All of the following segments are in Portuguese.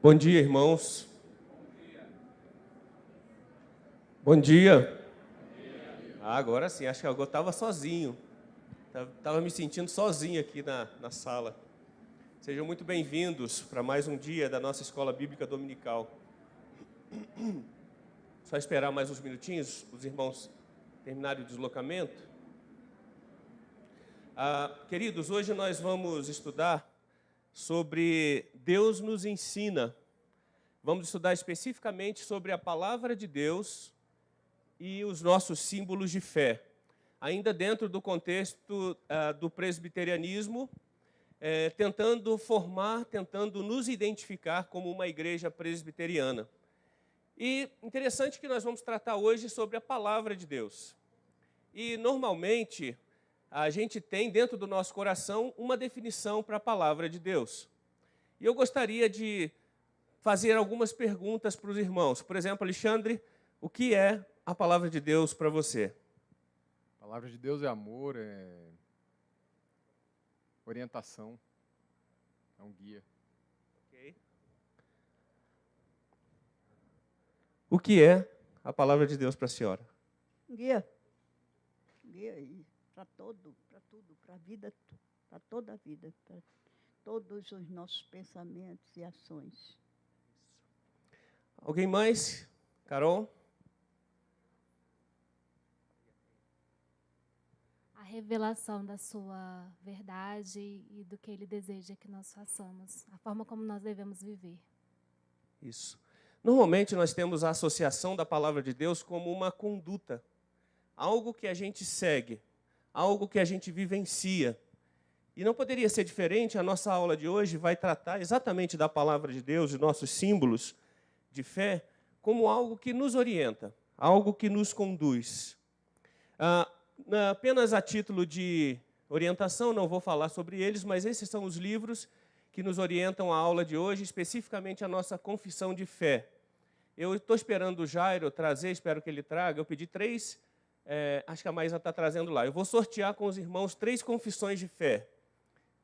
Bom dia, irmãos. Bom dia. Agora sim, acho que eu estava sozinho. Estava me sentindo sozinho aqui na sala. Sejam muito bem-vindos para mais um dia da nossa Escola Bíblica Dominical. Só esperar mais uns minutinhos, os irmãos terminarem o deslocamento. Queridos, hoje nós vamos estudar sobre Deus nos ensina. Vamos estudar especificamente sobre a palavra de Deus e os nossos símbolos de fé. Ainda dentro do contexto do presbiterianismo, tentando nos identificar como uma igreja presbiteriana. E interessante que nós vamos tratar hoje sobre a palavra de Deus. E normalmente a gente tem dentro do nosso coração uma definição para a palavra de Deus. E eu gostaria de fazer algumas perguntas para os irmãos. Por exemplo, Alexandre, o que é a palavra de Deus para você? A palavra de Deus é amor, é orientação, é um guia. Okay. O que é a palavra de Deus para a senhora? Guia para tudo, para a vida, para toda a vida, para todos os nossos pensamentos e ações. Alguém mais? Carol? A revelação da sua verdade e do que Ele deseja que nós façamos, a forma como nós devemos viver. Isso. Normalmente nós temos a associação da palavra de Deus como uma conduta, algo que a gente segue, algo que a gente vivencia. E não poderia ser diferente, a nossa aula de hoje vai tratar exatamente da palavra de Deus, de nossos símbolos de fé, como algo que nos orienta, algo que nos conduz. Apenas a título de orientação, não vou falar sobre eles, mas esses são os livros que nos orientam a aula de hoje, especificamente a nossa confissão de fé. Eu estou esperando o Jairo trazer, espero que ele traga, eu pedi 3, acho que a Maísa está trazendo lá. Eu vou sortear com os irmãos 3 confissões de fé.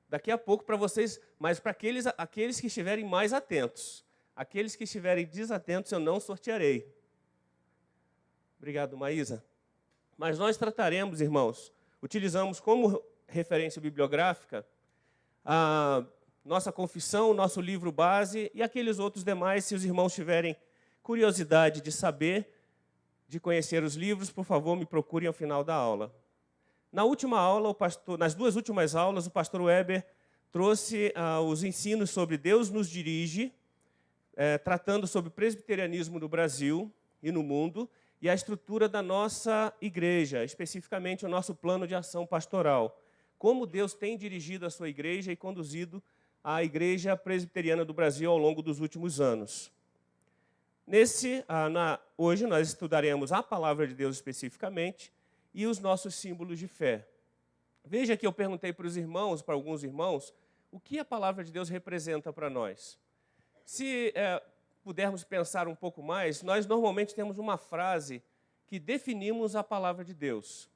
Daqui a pouco para vocês, mas para aqueles que estiverem mais atentos. Aqueles que estiverem desatentos eu não sortearei. Obrigado, Maísa. Mas nós trataremos, irmãos, utilizamos como referência bibliográfica a nossa confissão, nosso livro base e aqueles outros demais, se os irmãos tiverem curiosidade de saber, de conhecer os livros, por favor, me procurem ao final da aula. Na última aula, nas 2 últimas aulas, o pastor Weber trouxe os ensinos sobre Deus nos dirige, tratando sobre o presbiterianismo no Brasil e no mundo, e a estrutura da nossa igreja, especificamente o nosso plano de ação pastoral. Como Deus tem dirigido a sua igreja e conduzido a igreja presbiteriana do Brasil ao longo dos últimos anos. Hoje nós estudaremos a palavra de Deus especificamente e os nossos símbolos de fé. Veja que eu perguntei para alguns irmãos, o que a palavra de Deus representa para nós. Se pudermos pensar um pouco mais, nós normalmente temos uma frase que definimos a palavra de Deus.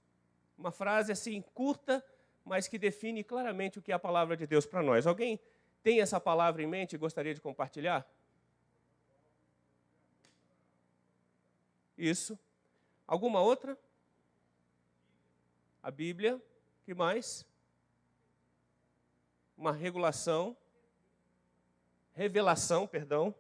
Uma frase assim curta, mas que define claramente o que é a palavra de Deus para nós. Alguém tem essa palavra em mente e gostaria de compartilhar? Isso. Alguma outra? A Bíblia. Que mais? Uma revelação, perdão.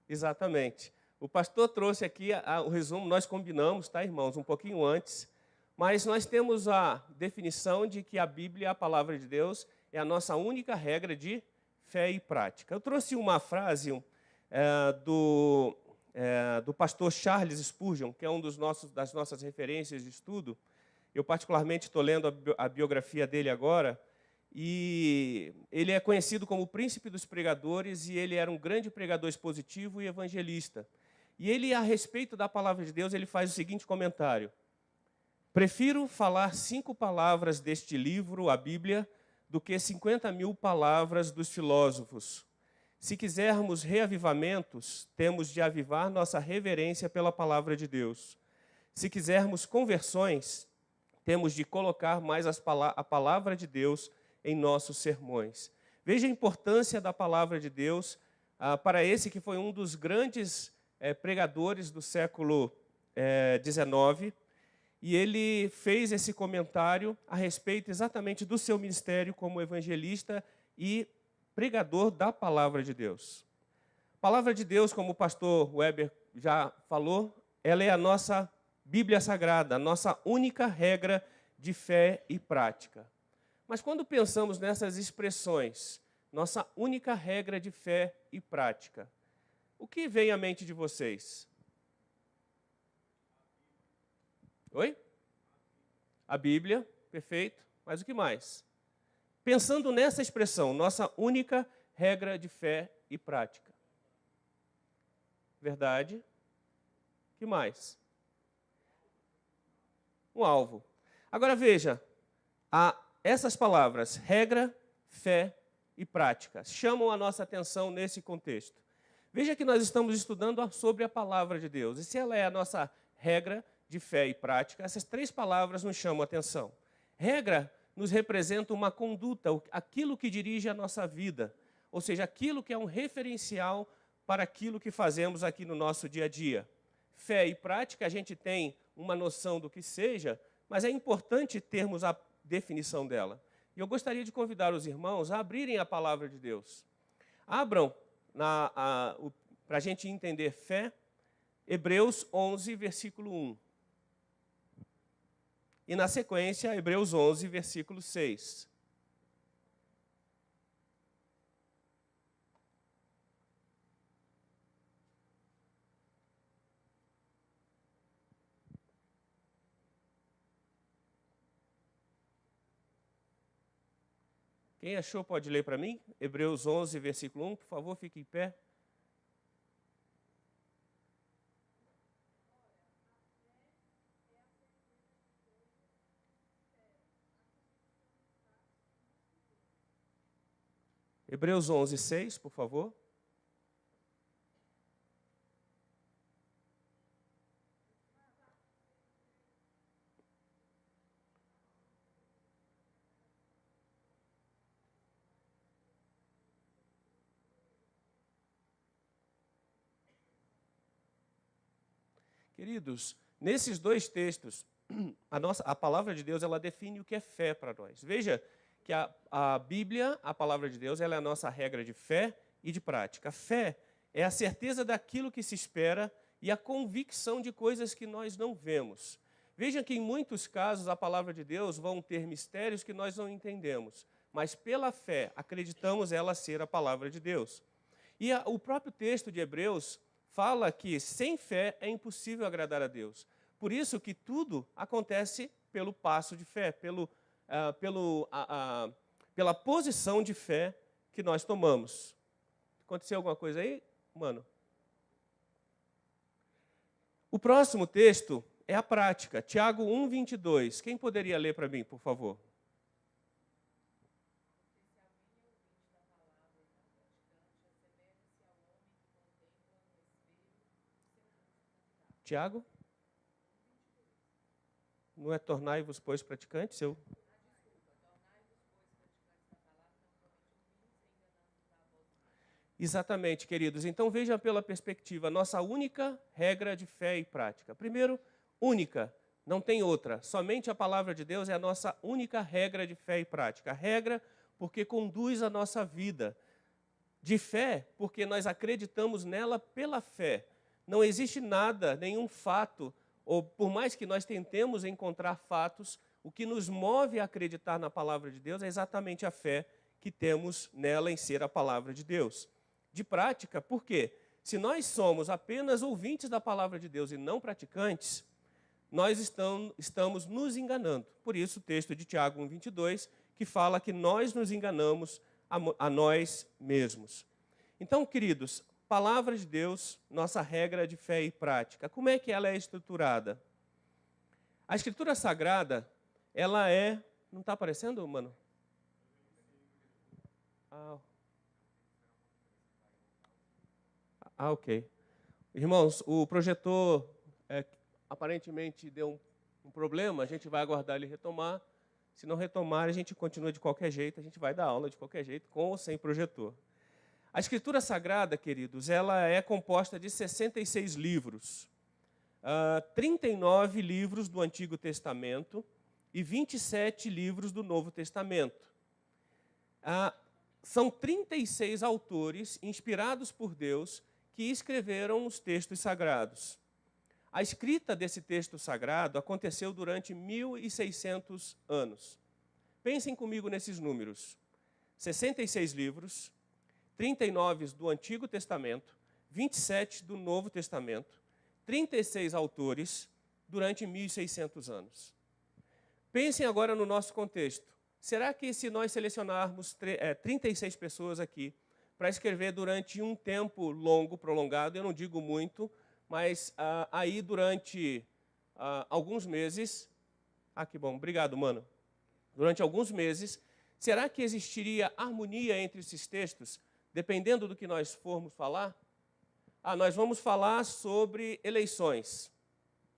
Exatamente. O pastor trouxe aqui o resumo, nós combinamos, tá, irmãos, um pouquinho antes, mas nós temos a definição de que a Bíblia, a palavra de Deus, é a nossa única regra de fé e prática. Eu trouxe uma frase do pastor Charles Spurgeon, que é das nossas referências de estudo. Eu particularmente estou lendo a biografia dele agora, e ele é conhecido como o príncipe dos pregadores, e ele era um grande pregador expositivo e evangelista. E ele, a respeito da palavra de Deus, ele faz o seguinte comentário: prefiro falar 5 palavras deste livro, a Bíblia, do que 50.000 palavras dos filósofos. Se quisermos reavivamentos, temos de avivar nossa reverência pela palavra de Deus. Se quisermos conversões, temos de colocar mais a palavra de Deus em nossos sermões. Veja a importância da palavra de Deus para esse que foi um dos grandes pregadores do século XIX, e ele fez esse comentário a respeito exatamente do seu ministério como evangelista e pregador da palavra de Deus. A palavra de Deus, como o pastor Weber já falou, ela é a nossa Bíblia Sagrada, a nossa única regra de fé e prática. Mas quando pensamos nessas expressões, nossa única regra de fé e prática, o que vem à mente de vocês? Oi? A Bíblia, perfeito. Mas o que mais? Pensando nessa expressão, nossa única regra de fé e prática. Verdade. O que mais? Um alvo. Agora veja, essas palavras, regra, fé e prática, chamam a nossa atenção nesse contexto. Veja que nós estamos estudando sobre a palavra de Deus. E se ela é a nossa regra de fé e prática, essas três palavras nos chamam a atenção. Regra nos representa uma conduta, aquilo que dirige a nossa vida, ou seja, aquilo que é um referencial para aquilo que fazemos aqui no nosso dia a dia. Fé e prática, a gente tem uma noção do que seja, mas é importante termos a definição dela. E eu gostaria de convidar os irmãos a abrirem a palavra de Deus. Abram, para a gente entender fé, Hebreus 11, versículo 1. E na sequência, Hebreus 11, versículo 6. Quem achou pode ler para mim? Hebreus 11, versículo 1, por favor, fique em pé. Hebreus 11, 6, por favor. Queridos, nesses dois textos, a palavra de Deus, ela define o que é fé para nós. Veja que a Bíblia, a palavra de Deus, ela é a nossa regra de fé e de prática. A fé é a certeza daquilo que se espera e a convicção de coisas que nós não vemos. Veja que em muitos casos a palavra de Deus vão ter mistérios que nós não entendemos, mas pela fé acreditamos ela ser a palavra de Deus. E o próprio texto de Hebreus fala que sem fé é impossível agradar a Deus. Por isso que tudo acontece pelo passo de fé, pela posição de fé que nós tomamos. Aconteceu alguma coisa aí, mano? O próximo texto é a prática, Tiago 1, 22. Quem poderia ler para mim, por favor? Tiago? Não é tornai-vos, pois, praticantes? Exatamente, queridos. Então, veja pela perspectiva, nossa única regra de fé e prática. Primeiro, única, não tem outra. Somente a palavra de Deus é a nossa única regra de fé e prática. A regra porque conduz a nossa vida. De fé, porque nós acreditamos nela pela fé. Não existe nada, nenhum fato, ou por mais que nós tentemos encontrar fatos, o que nos move a acreditar na palavra de Deus é exatamente a fé que temos nela em ser a palavra de Deus. De prática, por quê? Se nós somos apenas ouvintes da palavra de Deus e não praticantes, nós estamos nos enganando. Por isso o texto de Tiago 1,22, que fala que nós nos enganamos a nós mesmos. Então, queridos, palavra de Deus, nossa regra de fé e prática. Como é que ela é estruturada? A Escritura Sagrada, ela é... Não está aparecendo, mano? Ok. Irmãos, o projetor aparentemente deu um problema, a gente vai aguardar ele retomar. Se não retomar, a gente continua de qualquer jeito, a gente vai dar aula de qualquer jeito, com ou sem projetor. A Escritura Sagrada, queridos, ela é composta de 66 livros. 39 livros do Antigo Testamento e 27 livros do Novo Testamento. São 36 autores inspirados por Deus que escreveram os textos sagrados. A escrita desse texto sagrado aconteceu durante 1.600 anos. Pensem comigo nesses números. 66 livros, 39 do Antigo Testamento, 27 do Novo Testamento, 36 autores durante 1.600 anos. Pensem agora no nosso contexto. Será que se nós selecionarmos 36 pessoas aqui para escrever durante um tempo longo, prolongado, eu não digo muito, mas aí durante alguns meses, que bom, obrigado, mano. Durante alguns meses, será que existiria harmonia entre esses textos, dependendo do que nós formos falar? Nós vamos falar sobre eleições.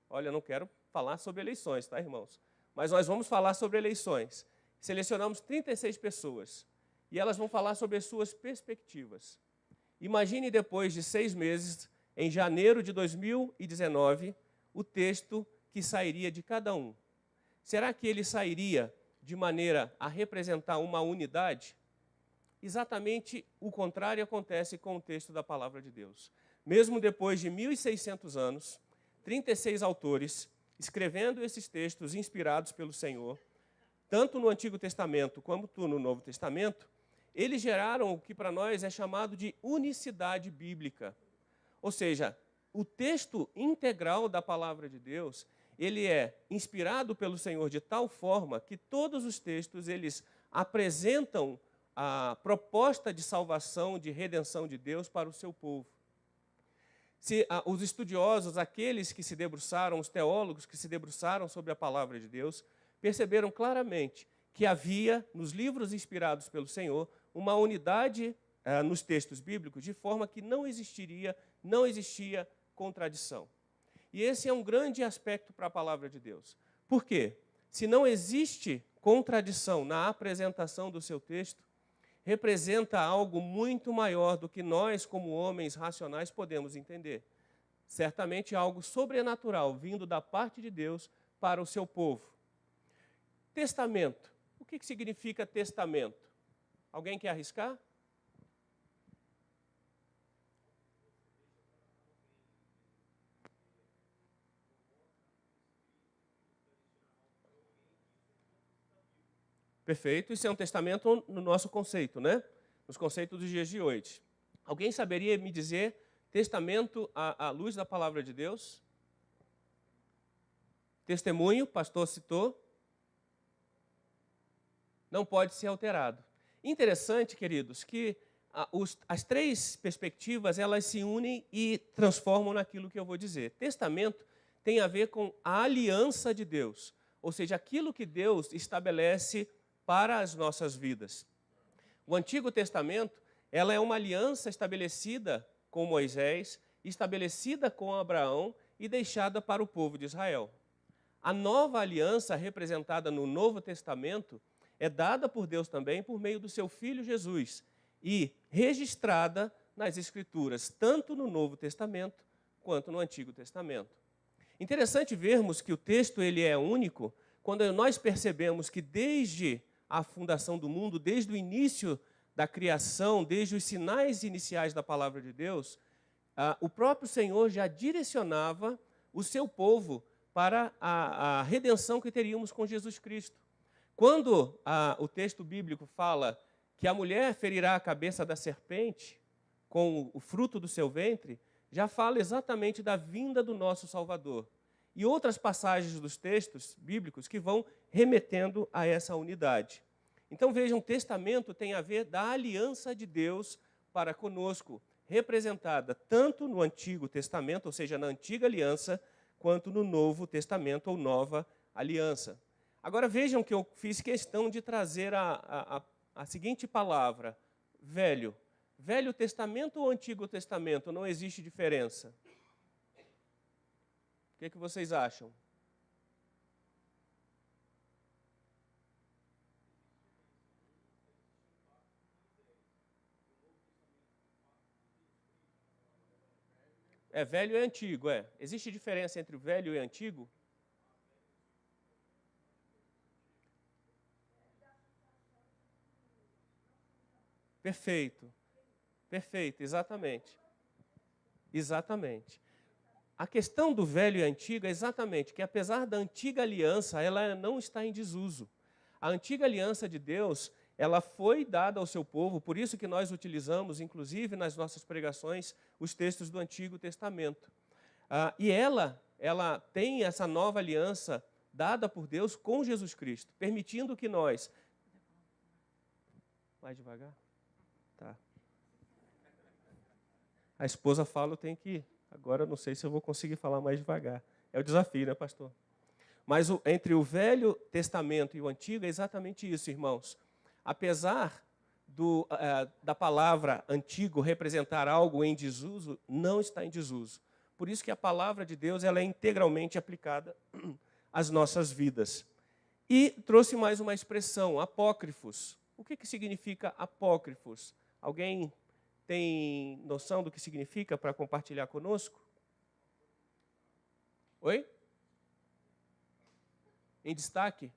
Olha, eu não quero falar sobre eleições, tá, irmãos? Mas nós vamos falar sobre eleições. Selecionamos 36 pessoas e elas vão falar sobre as suas perspectivas. Imagine depois de 6 meses, em janeiro de 2019, o texto que sairia de cada um. Será que ele sairia de maneira a representar uma unidade? Exatamente o contrário acontece com o texto da Palavra de Deus. Mesmo depois de 1.600 anos, 36 autores escrevendo esses textos inspirados pelo Senhor, tanto no Antigo Testamento quanto no Novo Testamento, eles geraram o que para nós é chamado de unicidade bíblica. Ou seja, o texto integral da Palavra de Deus, ele é inspirado pelo Senhor de tal forma que todos os textos, eles apresentam a proposta de salvação, de redenção de Deus para o seu povo. Os estudiosos, aqueles que se debruçaram, os teólogos que se debruçaram sobre a Palavra de Deus, perceberam claramente que havia, nos livros inspirados pelo Senhor, uma unidade nos textos bíblicos, de forma que não existia contradição. E esse é um grande aspecto para a Palavra de Deus. Por quê? Se não existe contradição na apresentação do seu texto, representa algo muito maior do que nós, como homens racionais, podemos entender. Certamente algo sobrenatural, vindo da parte de Deus para o seu povo. Testamento. O que significa testamento? Alguém quer arriscar? Perfeito, isso é um testamento no nosso conceito, né? Nos conceitos dos dias de hoje. Alguém saberia me dizer testamento à luz da palavra de Deus? Testemunho, pastor citou. Não pode ser alterado. Interessante, queridos, que as três perspectivas, elas se unem e transformam naquilo que eu vou dizer. Testamento tem a ver com a aliança de Deus, ou seja, aquilo que Deus estabelece para as nossas vidas. O Antigo Testamento, ela é uma aliança estabelecida com Moisés, estabelecida com Abraão e deixada para o povo de Israel. A nova aliança, representada no Novo Testamento, é dada por Deus também por meio do seu Filho Jesus e registrada nas Escrituras, tanto no Novo Testamento quanto no Antigo Testamento. Interessante vermos que o texto ele é único quando nós percebemos que desde a fundação do mundo, desde o início da criação, desde os sinais iniciais da palavra de Deus, o próprio Senhor já direcionava o seu povo para a redenção que teríamos com Jesus Cristo. Quando o texto bíblico fala que a mulher ferirá a cabeça da serpente com o fruto do seu ventre, já fala exatamente da vinda do nosso Salvador. E outras passagens dos textos bíblicos que vão remetendo a essa unidade. Então vejam, testamento tem a ver da aliança de Deus para conosco, representada tanto no Antigo Testamento, ou seja, na Antiga Aliança, quanto no Novo Testamento ou Nova Aliança. Agora vejam que eu fiz questão de trazer a seguinte palavra, velho. Velho Testamento ou Antigo Testamento? Não existe diferença. O que vocês acham? É velho e antigo, é. Existe diferença entre o velho e antigo? Perfeito. Perfeito, exatamente. Exatamente. A questão do velho e antigo é exatamente que, apesar da antiga aliança, ela não está em desuso. A antiga aliança de Deus, ela foi dada ao seu povo, por isso que nós utilizamos, inclusive nas nossas pregações, os textos do Antigo Testamento. E ela tem essa nova aliança dada por Deus com Jesus Cristo, permitindo que nós... Mais devagar? Tá. A esposa fala, eu tenho que ir. Agora não sei se eu vou conseguir falar mais devagar. É o desafio, né, pastor? Mas entre o Velho Testamento e o Antigo é exatamente isso, irmãos. Apesar da palavra antigo representar algo em desuso, não está em desuso. Por isso que a palavra de Deus ela é integralmente aplicada às nossas vidas. E trouxe mais uma expressão, apócrifos. O que significa apócrifos? Alguém tem noção do que significa para compartilhar conosco? Oi? Em destaque?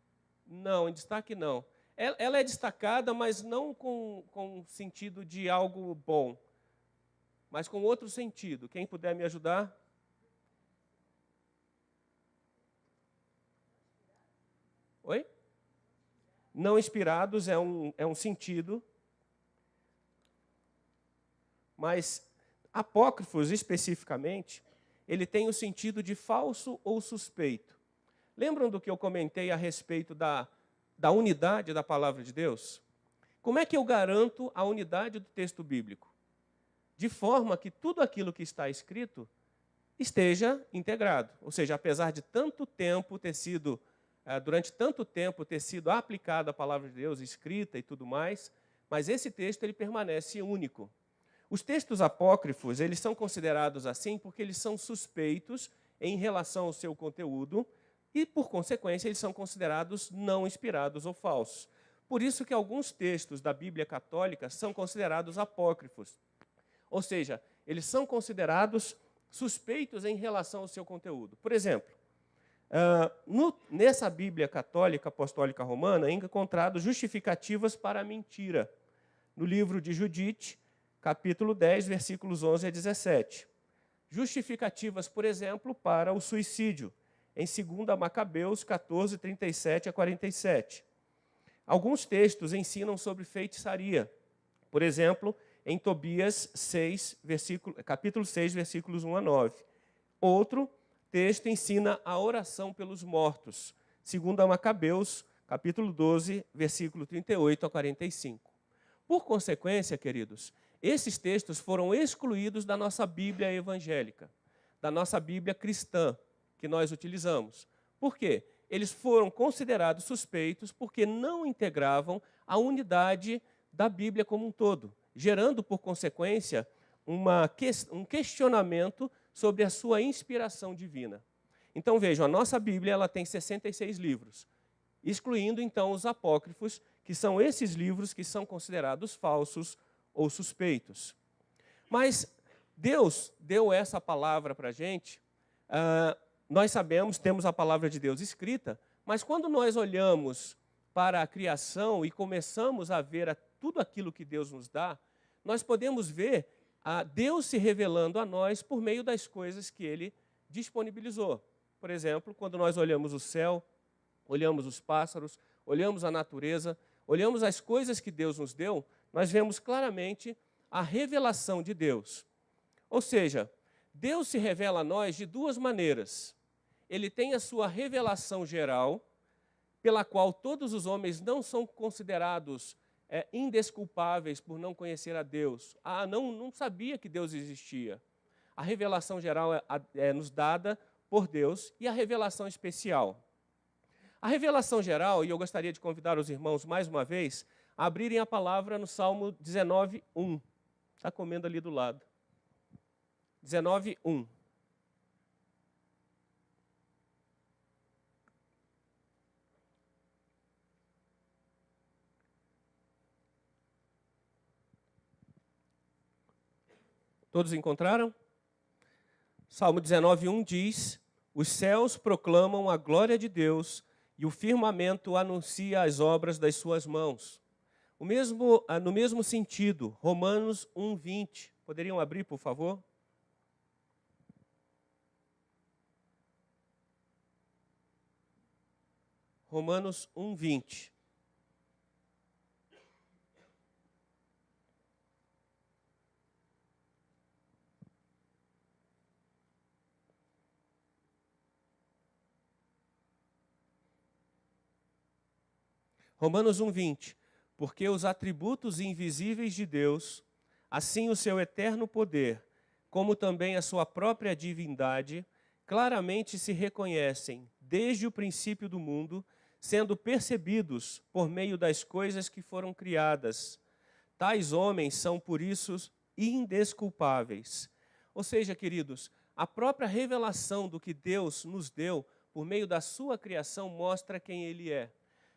Não, em destaque não. Ela é destacada, mas não com sentido de algo bom, mas com outro sentido. Quem puder me ajudar? Oi? Não inspirados é um sentido, mas apócrifos especificamente, ele tem o sentido de falso ou suspeito. Lembram do que eu comentei a respeito da unidade da palavra de Deus? Como é que eu garanto a unidade do texto bíblico? De forma que tudo aquilo que está escrito esteja integrado. Ou seja, apesar de durante tanto tempo ter sido aplicada a palavra de Deus, escrita e tudo mais, mas esse texto ele permanece único. Os textos apócrifos, eles são considerados assim porque eles são suspeitos em relação ao seu conteúdo e, por consequência, eles são considerados não inspirados ou falsos. Por isso que alguns textos da Bíblia Católica são considerados apócrifos. Ou seja, eles são considerados suspeitos em relação ao seu conteúdo. Por exemplo, nessa Bíblia Católica Apostólica Romana, é encontrado justificativas para a mentira. No livro de Judite, capítulo 10, versículos 11 a 17. Justificativas, por exemplo, para o suicídio, em 2 Macabeus 14, 37 a 47. Alguns textos ensinam sobre feitiçaria. Por exemplo, em Tobias 6, capítulo 6, versículos 1 a 9. Outro texto ensina a oração pelos mortos. 2 Macabeus, capítulo 12, versículo 38 a 45. Por consequência, queridos, esses textos foram excluídos da nossa Bíblia evangélica, da nossa Bíblia cristã, que nós utilizamos. Por quê? Eles foram considerados suspeitos porque não integravam a unidade da Bíblia como um todo, gerando, por consequência, um questionamento sobre a sua inspiração divina. Então, vejam, a nossa Bíblia ela tem 66 livros, excluindo, então, os apócrifos, que são esses livros que são considerados falsos ou suspeitos. Mas Deus deu essa palavra para a gente, nós sabemos, temos a palavra de Deus escrita, mas quando nós olhamos para a criação e começamos a ver tudo aquilo que Deus nos dá, nós podemos ver a Deus se revelando a nós por meio das coisas que Ele disponibilizou. Por exemplo, quando nós olhamos o céu, olhamos os pássaros, olhamos a natureza, olhamos as coisas que Deus nos deu, nós vemos claramente a revelação de Deus. Ou seja, Deus se revela a nós de duas maneiras. Ele tem a sua revelação geral, pela qual todos os homens não são considerados indesculpáveis por não conhecer a Deus. Não sabia que Deus existia. A revelação geral é nos dada por Deus e a revelação especial. A revelação geral, e eu gostaria de convidar os irmãos mais uma vez a abrirem a palavra no Salmo 19, 1. Está comendo ali do lado. 19, 1. Todos encontraram? Salmo 19:1 diz: os céus proclamam a glória de Deus e o firmamento anuncia as obras das suas mãos. No mesmo sentido, Romanos 1:20. Poderiam abrir, por favor? Romanos 1:20. Romanos 1:20. Porque os atributos invisíveis de Deus, assim o seu eterno poder, como também a sua própria divindade, claramente se reconhecem desde o princípio do mundo, sendo percebidos por meio das coisas que foram criadas. Tais homens são, por isso, indesculpáveis. Ou seja, queridos, a própria revelação do que Deus nos deu por meio da sua criação mostra quem Ele é.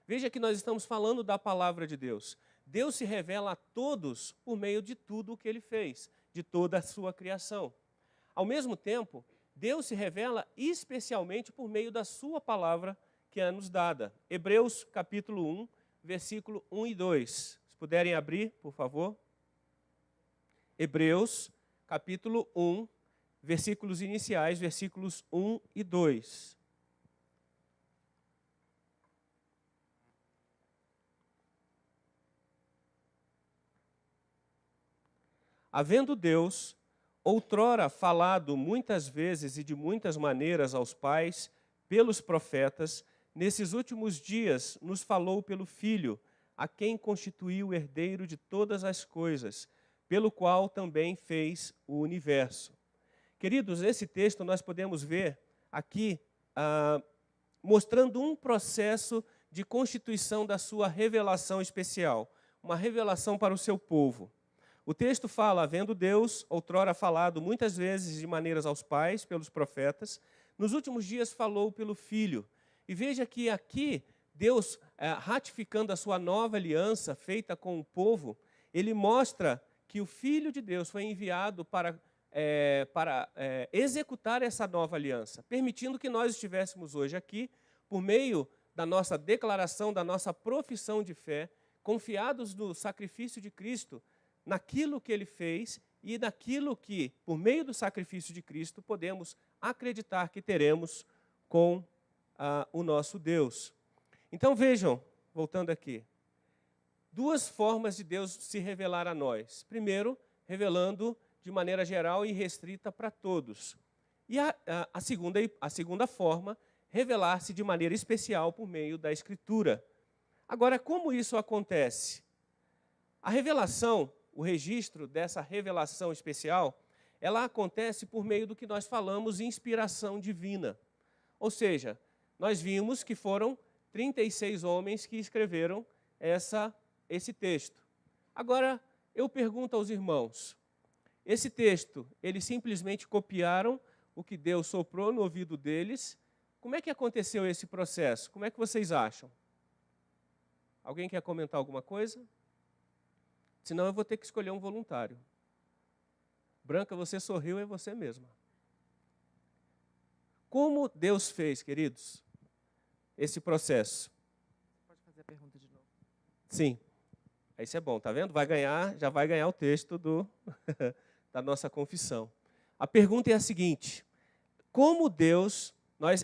Veja que nós estamos falando da palavra de Deus. Deus se revela a todos por meio de tudo o que Ele fez, de toda a sua criação. Ao mesmo tempo, Deus se revela especialmente por meio da sua palavra que é nos dada. Hebreus capítulo 1, versículo 1 e 2. Se puderem abrir, por favor. Hebreus capítulo 1, versículos iniciais, versículos 1 e 2. Havendo Deus, outrora falado muitas vezes e de muitas maneiras aos pais, pelos profetas, nesses últimos dias nos falou pelo Filho, a quem constituiu o herdeiro de todas as coisas, pelo qual também fez o universo. Queridos, nesse texto nós podemos ver aqui, mostrando um processo de constituição da sua revelação especial, uma revelação para o seu povo. O texto fala, havendo Deus, outrora falado muitas vezes de maneiras aos pais, pelos profetas, nos últimos dias falou pelo Filho. E veja que aqui, Deus, ratificando a sua nova aliança feita com o povo, Ele mostra que o Filho de Deus foi enviado para executar essa nova aliança, permitindo que nós estivéssemos hoje aqui, por meio da nossa declaração, da nossa profissão de fé, confiados no sacrifício de Cristo, naquilo que Ele fez e naquilo que, por meio do sacrifício de Cristo, podemos acreditar que teremos com o nosso Deus. Então vejam, voltando aqui, duas formas de Deus se revelar a nós. Primeiro, revelando de maneira geral e restrita para todos. E a segunda forma, revelar-se de maneira especial por meio da Escritura. Agora, como isso acontece? A revelação, o registro dessa revelação especial, ela acontece por meio do que nós falamos inspiração divina. Ou seja, nós vimos que foram 36 homens que escreveram esse texto. Agora, eu pergunto aos irmãos, esse texto, eles simplesmente copiaram o que Deus soprou no ouvido deles? Como é que aconteceu esse processo? Como é que vocês acham? Alguém quer comentar alguma coisa? Senão eu vou ter que escolher um voluntário. Branca, você sorriu, é você mesma. Como Deus fez, queridos, esse processo? Você pode fazer a pergunta de novo? Sim. Isso é bom, tá vendo? Já vai ganhar o texto da nossa confissão. A pergunta é a seguinte: como Deus,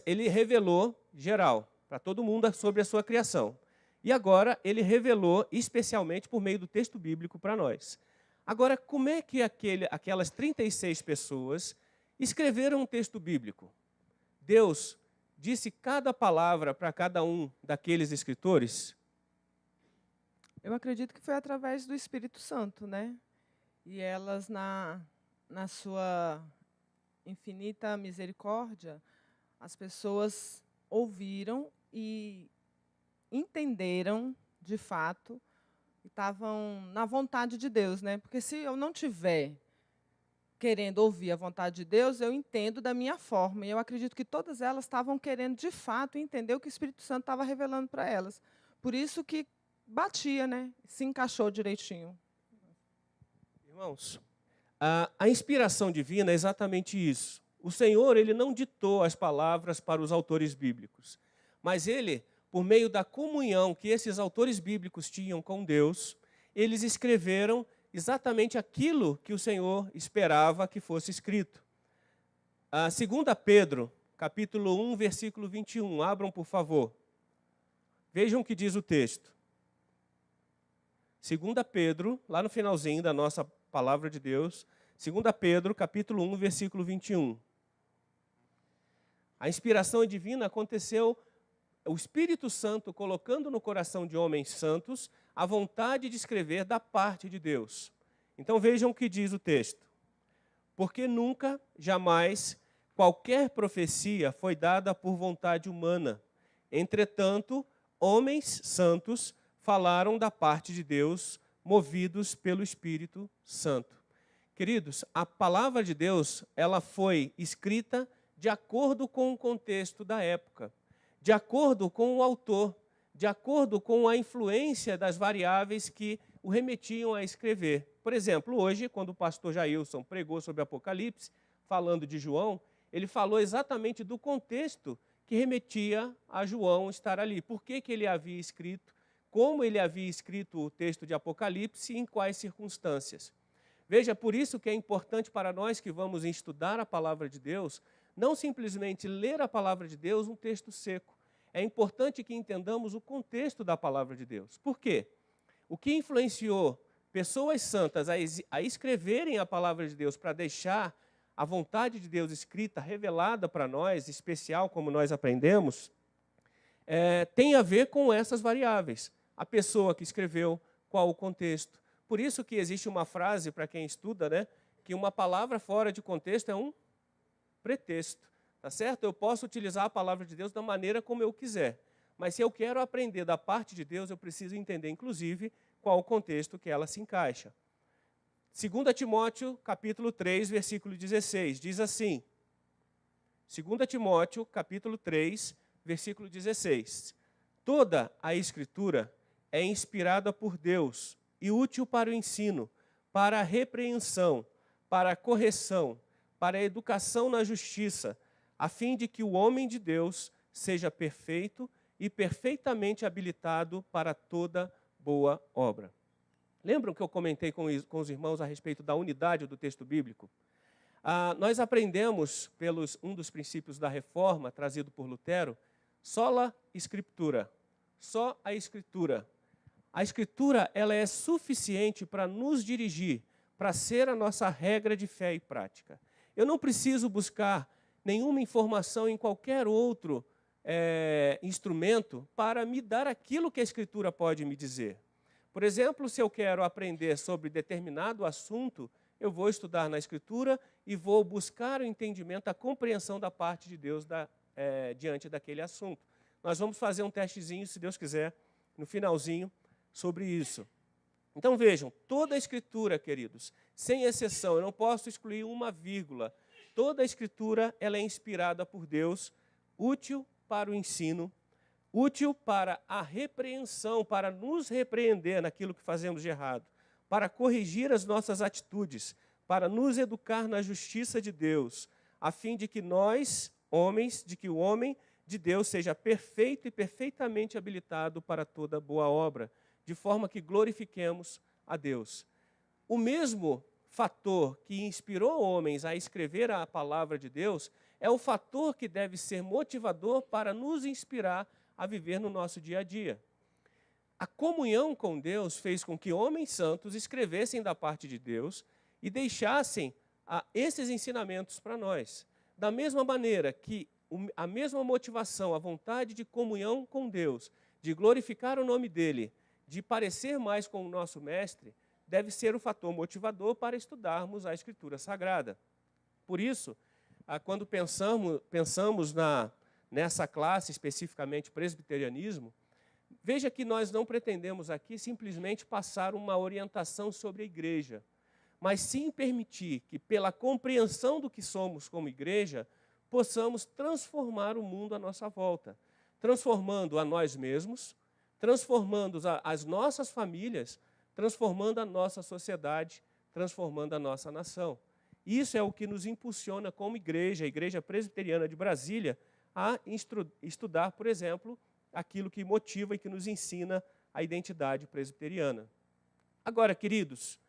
Ele revelou geral, para todo mundo sobre a sua criação. E agora Ele revelou especialmente por meio do texto bíblico para nós. Agora, como é que aquelas 36 pessoas escreveram um texto bíblico? Deus disse cada palavra para cada um daqueles escritores? Eu acredito que foi através do Espírito Santo, né? E elas, na sua infinita misericórdia, as pessoas ouviram e entenderam, de fato, e estavam na vontade de Deus, né? Porque se eu não tiver querendo ouvir a vontade de Deus, eu entendo da minha forma. E eu acredito que todas elas estavam querendo, de fato, entender o que o Espírito Santo estava revelando para elas. Por isso que batia, né? Se encaixou direitinho. Irmãos, a inspiração divina é exatamente isso. O Senhor, ele não ditou as palavras para os autores bíblicos, mas ele, por meio da comunhão que esses autores bíblicos tinham com Deus, eles escreveram exatamente aquilo que o Senhor esperava que fosse escrito. 2 Pedro, capítulo 1, versículo 21. Abram, por favor. Vejam o que diz o texto. 2 Pedro, lá no finalzinho da nossa palavra de Deus, 2 Pedro, capítulo 1, versículo 21. A inspiração divina aconteceu, o Espírito Santo colocando no coração de homens santos a vontade de escrever da parte de Deus. Então vejam o que diz o texto. Porque nunca, jamais, qualquer profecia foi dada por vontade humana. Entretanto, homens santos falaram da parte de Deus, movidos pelo Espírito Santo. Queridos, a palavra de Deus, ela foi escrita de acordo com o contexto da época, de acordo com o autor, de acordo com a influência das variáveis que o remetiam a escrever. Por exemplo, hoje, quando o pastor Jailson pregou sobre Apocalipse, falando de João, ele falou exatamente do contexto que remetia a João estar ali. Por que ele havia escrito, como ele havia escrito o texto de Apocalipse e em quais circunstâncias. Veja, por isso que é importante para nós que vamos estudar a palavra de Deus, não simplesmente ler a palavra de Deus, um texto seco. É importante que entendamos o contexto da palavra de Deus. Por quê? O que influenciou pessoas santas a escreverem a palavra de Deus para deixar a vontade de Deus escrita, revelada para nós, especial como nós aprendemos, tem a ver com essas variáveis. A pessoa que escreveu, qual o contexto. Por isso que existe uma frase, para quem estuda, né, que uma palavra fora de contexto é um pretexto, tá certo? Eu posso utilizar a palavra de Deus da maneira como eu quiser, mas se eu quero aprender da parte de Deus, eu preciso entender, inclusive, qual o contexto que ela se encaixa. 2 Timóteo, capítulo 3, versículo 16, diz assim, 2 Timóteo, capítulo 3, versículo 16, toda a Escritura é inspirada por Deus e útil para o ensino, para a repreensão, para a correção, para a educação na justiça, a fim de que o homem de Deus seja perfeito e perfeitamente habilitado para toda boa obra. Lembram que eu comentei com os irmãos a respeito da unidade do texto bíblico? Nós aprendemos, um dos princípios da reforma, trazido por Lutero, sola scriptura, só a Escritura. A Escritura ela é suficiente para nos dirigir, para ser a nossa regra de fé e prática. Eu não preciso buscar nenhuma informação em qualquer outro instrumento para me dar aquilo que a Escritura pode me dizer. Por exemplo, se eu quero aprender sobre determinado assunto, eu vou estudar na Escritura e vou buscar o entendimento, a compreensão da parte de Deus diante daquele assunto. Nós vamos fazer um testezinho, se Deus quiser, no finalzinho, sobre isso. Então vejam, toda a Escritura, queridos, sem exceção, eu não posso excluir uma vírgula. Toda a Escritura ela é inspirada por Deus, útil para o ensino, útil para a repreensão, para nos repreender naquilo que fazemos de errado, para corrigir as nossas atitudes, para nos educar na justiça de Deus, a fim de que nós, homens, de que o homem de Deus seja perfeito e perfeitamente habilitado para toda boa obra, de forma que glorifiquemos a Deus. O mesmo fator que inspirou homens a escrever a palavra de Deus é o fator que deve ser motivador para nos inspirar a viver no nosso dia a dia. A comunhão com Deus fez com que homens santos escrevessem da parte de Deus e deixassem esses ensinamentos para nós. Da mesma maneira que a mesma motivação, a vontade de comunhão com Deus, de glorificar o nome dEle, de parecer mais com o nosso Mestre, deve ser o fator motivador para estudarmos a Escritura Sagrada. Por isso, quando pensamos nessa classe, especificamente presbiterianismo, veja que nós não pretendemos aqui simplesmente passar uma orientação sobre a igreja, mas sim permitir que, pela compreensão do que somos como igreja, possamos transformar o mundo à nossa volta, transformando a nós mesmos, transformando as nossas famílias, transformando a nossa sociedade, transformando a nossa nação. Isso é o que nos impulsiona como igreja, a Igreja Presbiteriana de Brasília, a estudar, por exemplo, aquilo que motiva e que nos ensina a identidade presbiteriana. Agora, queridos,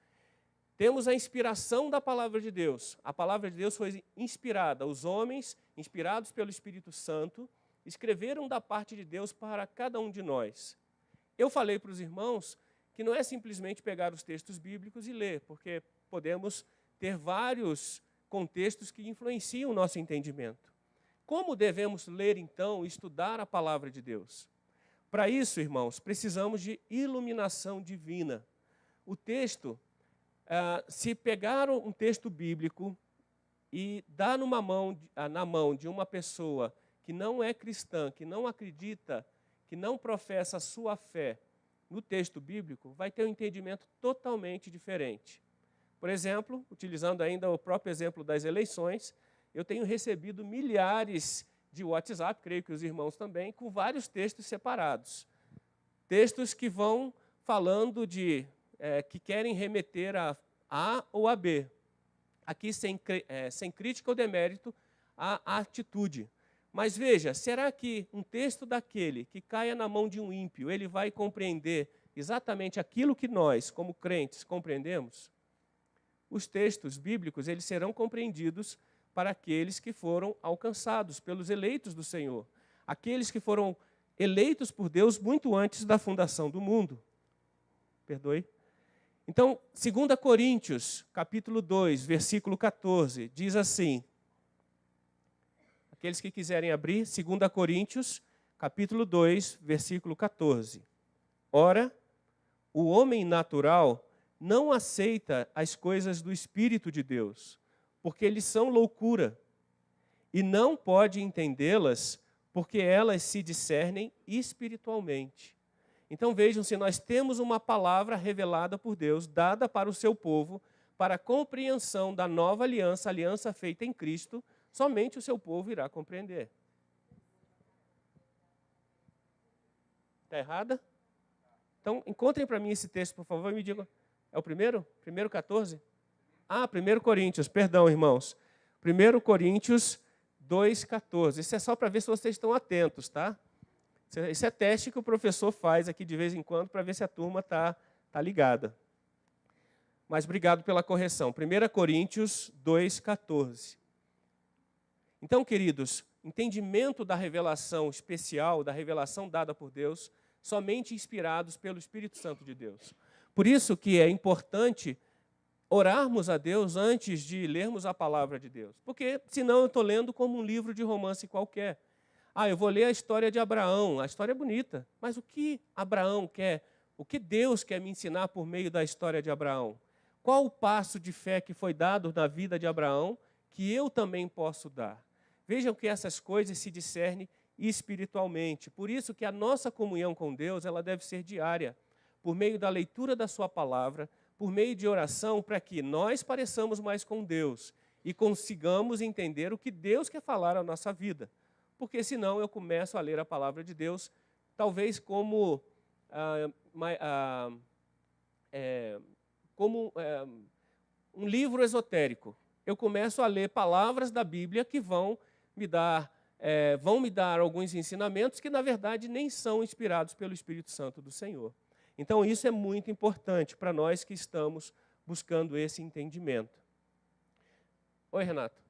temos a inspiração da palavra de Deus. A palavra de Deus foi inspirada. Os homens, inspirados pelo Espírito Santo, escreveram da parte de Deus para cada um de nós. Eu falei para os irmãos que não é simplesmente pegar os textos bíblicos e ler, porque podemos ter vários contextos que influenciam o nosso entendimento. Como devemos ler, então, e estudar a palavra de Deus? Para isso, irmãos, precisamos de iluminação divina. O texto, se pegar um texto bíblico e dar na mão de uma pessoa que não é cristã, que não acredita, que não professa a sua fé no texto bíblico, vai ter um entendimento totalmente diferente. Por exemplo, utilizando ainda o próprio exemplo das eleições, eu tenho recebido milhares de WhatsApp, creio que os irmãos também, com vários textos separados. Textos que vão falando que querem remeter a A ou a B. Aqui sem crítica ou demérito à atitude. Mas veja, será que um texto daquele que caia na mão de um ímpio, ele vai compreender exatamente aquilo que nós, como crentes, compreendemos? Os textos bíblicos, eles serão compreendidos para aqueles que foram alcançados pelos eleitos do Senhor. Aqueles que foram eleitos por Deus muito antes da fundação do mundo. Perdoe. Então, 2 Coríntios, capítulo 2, versículo 14, diz assim. Aqueles que quiserem abrir, 2 Coríntios, capítulo 2, versículo 14. Ora, o homem natural não aceita as coisas do Espírito de Deus, porque eles são loucura, e não pode entendê-las, porque elas se discernem espiritualmente. Então vejam, se nós temos uma palavra revelada por Deus, dada para o seu povo, para a compreensão da nova aliança, aliança feita em Cristo, somente o seu povo irá compreender. Está errada? Então, encontrem para mim esse texto, por favor, e me digam. É o primeiro? Primeiro 14? 1 Coríntios, perdão, irmãos. 1 Coríntios 2,14. Isso é só para ver se vocês estão atentos, tá? Isso é teste que o professor faz aqui de vez em quando para ver se a turma está ligada. Mas obrigado pela correção. 1 Coríntios 2,14. Então, queridos, entendimento da revelação especial, da revelação dada por Deus, somente inspirados pelo Espírito Santo de Deus. Por isso que é importante orarmos a Deus antes de lermos a palavra de Deus. Porque senão eu estou lendo como um livro de romance qualquer. Eu vou ler a história de Abraão. A história é bonita, mas o que Abraão quer? O que Deus quer me ensinar por meio da história de Abraão? Qual o passo de fé que foi dado na vida de Abraão que eu também posso dar? Vejam que essas coisas se discernem espiritualmente. Por isso que a nossa comunhão com Deus, ela deve ser diária, por meio da leitura da sua palavra, por meio de oração, para que nós pareçamos mais com Deus e consigamos entender o que Deus quer falar à nossa vida. Porque senão eu começo a ler a palavra de Deus, talvez como um livro esotérico. Eu começo a ler palavras da Bíblia que vão me dar alguns ensinamentos que, na verdade, nem são inspirados pelo Espírito Santo do Senhor. Então, isso é muito importante para nós que estamos buscando esse entendimento. Oi, Renato.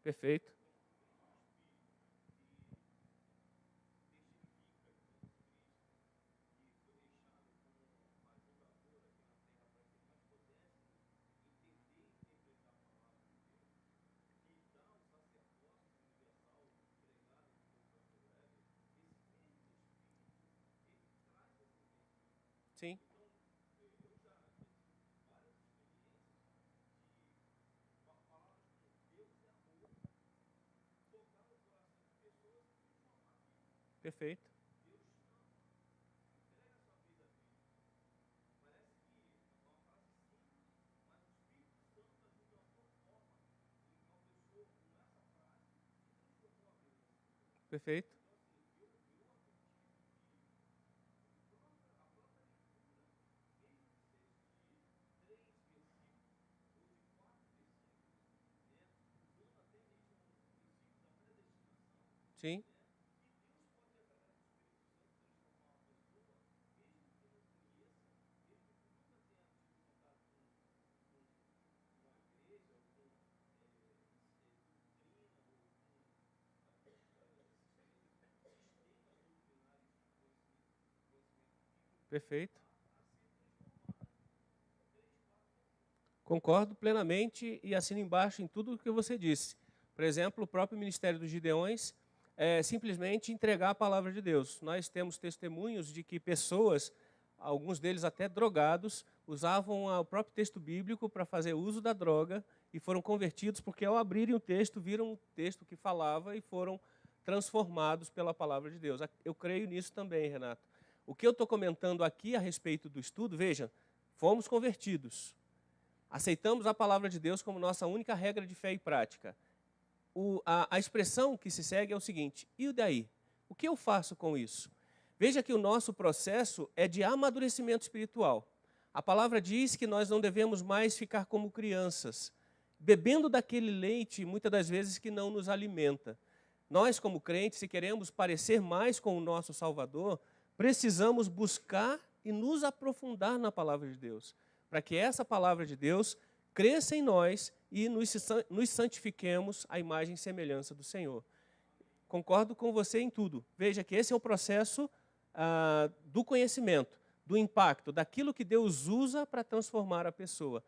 Perfeito. Sim. Perfeito. Perfeito. Sim. Perfeito. Concordo plenamente e assino embaixo em tudo o que você disse. Por exemplo, o próprio Ministério dos Gideões é simplesmente entregar a palavra de Deus. Nós temos testemunhos de que pessoas, alguns deles até drogados, usavam o próprio texto bíblico para fazer uso da droga e foram convertidos porque ao abrirem o texto, viram o texto que falava e foram transformados pela palavra de Deus. Eu creio nisso também, Renato. O que eu estou comentando aqui a respeito do estudo, veja, fomos convertidos. Aceitamos a palavra de Deus como nossa única regra de fé e prática. A expressão que se segue é o seguinte: e daí? O que eu faço com isso? Veja que o nosso processo é de amadurecimento espiritual. A palavra diz que nós não devemos mais ficar como crianças, bebendo daquele leite, muitas das vezes, que não nos alimenta. Nós, como crentes, se queremos parecer mais com o nosso Salvador, precisamos buscar e nos aprofundar na palavra de Deus, para que essa palavra de Deus cresça em nós e nos santifiquemos à imagem e semelhança do Senhor. Concordo com você em tudo. Veja que esse é o processo do conhecimento, do impacto, daquilo que Deus usa para transformar a pessoa.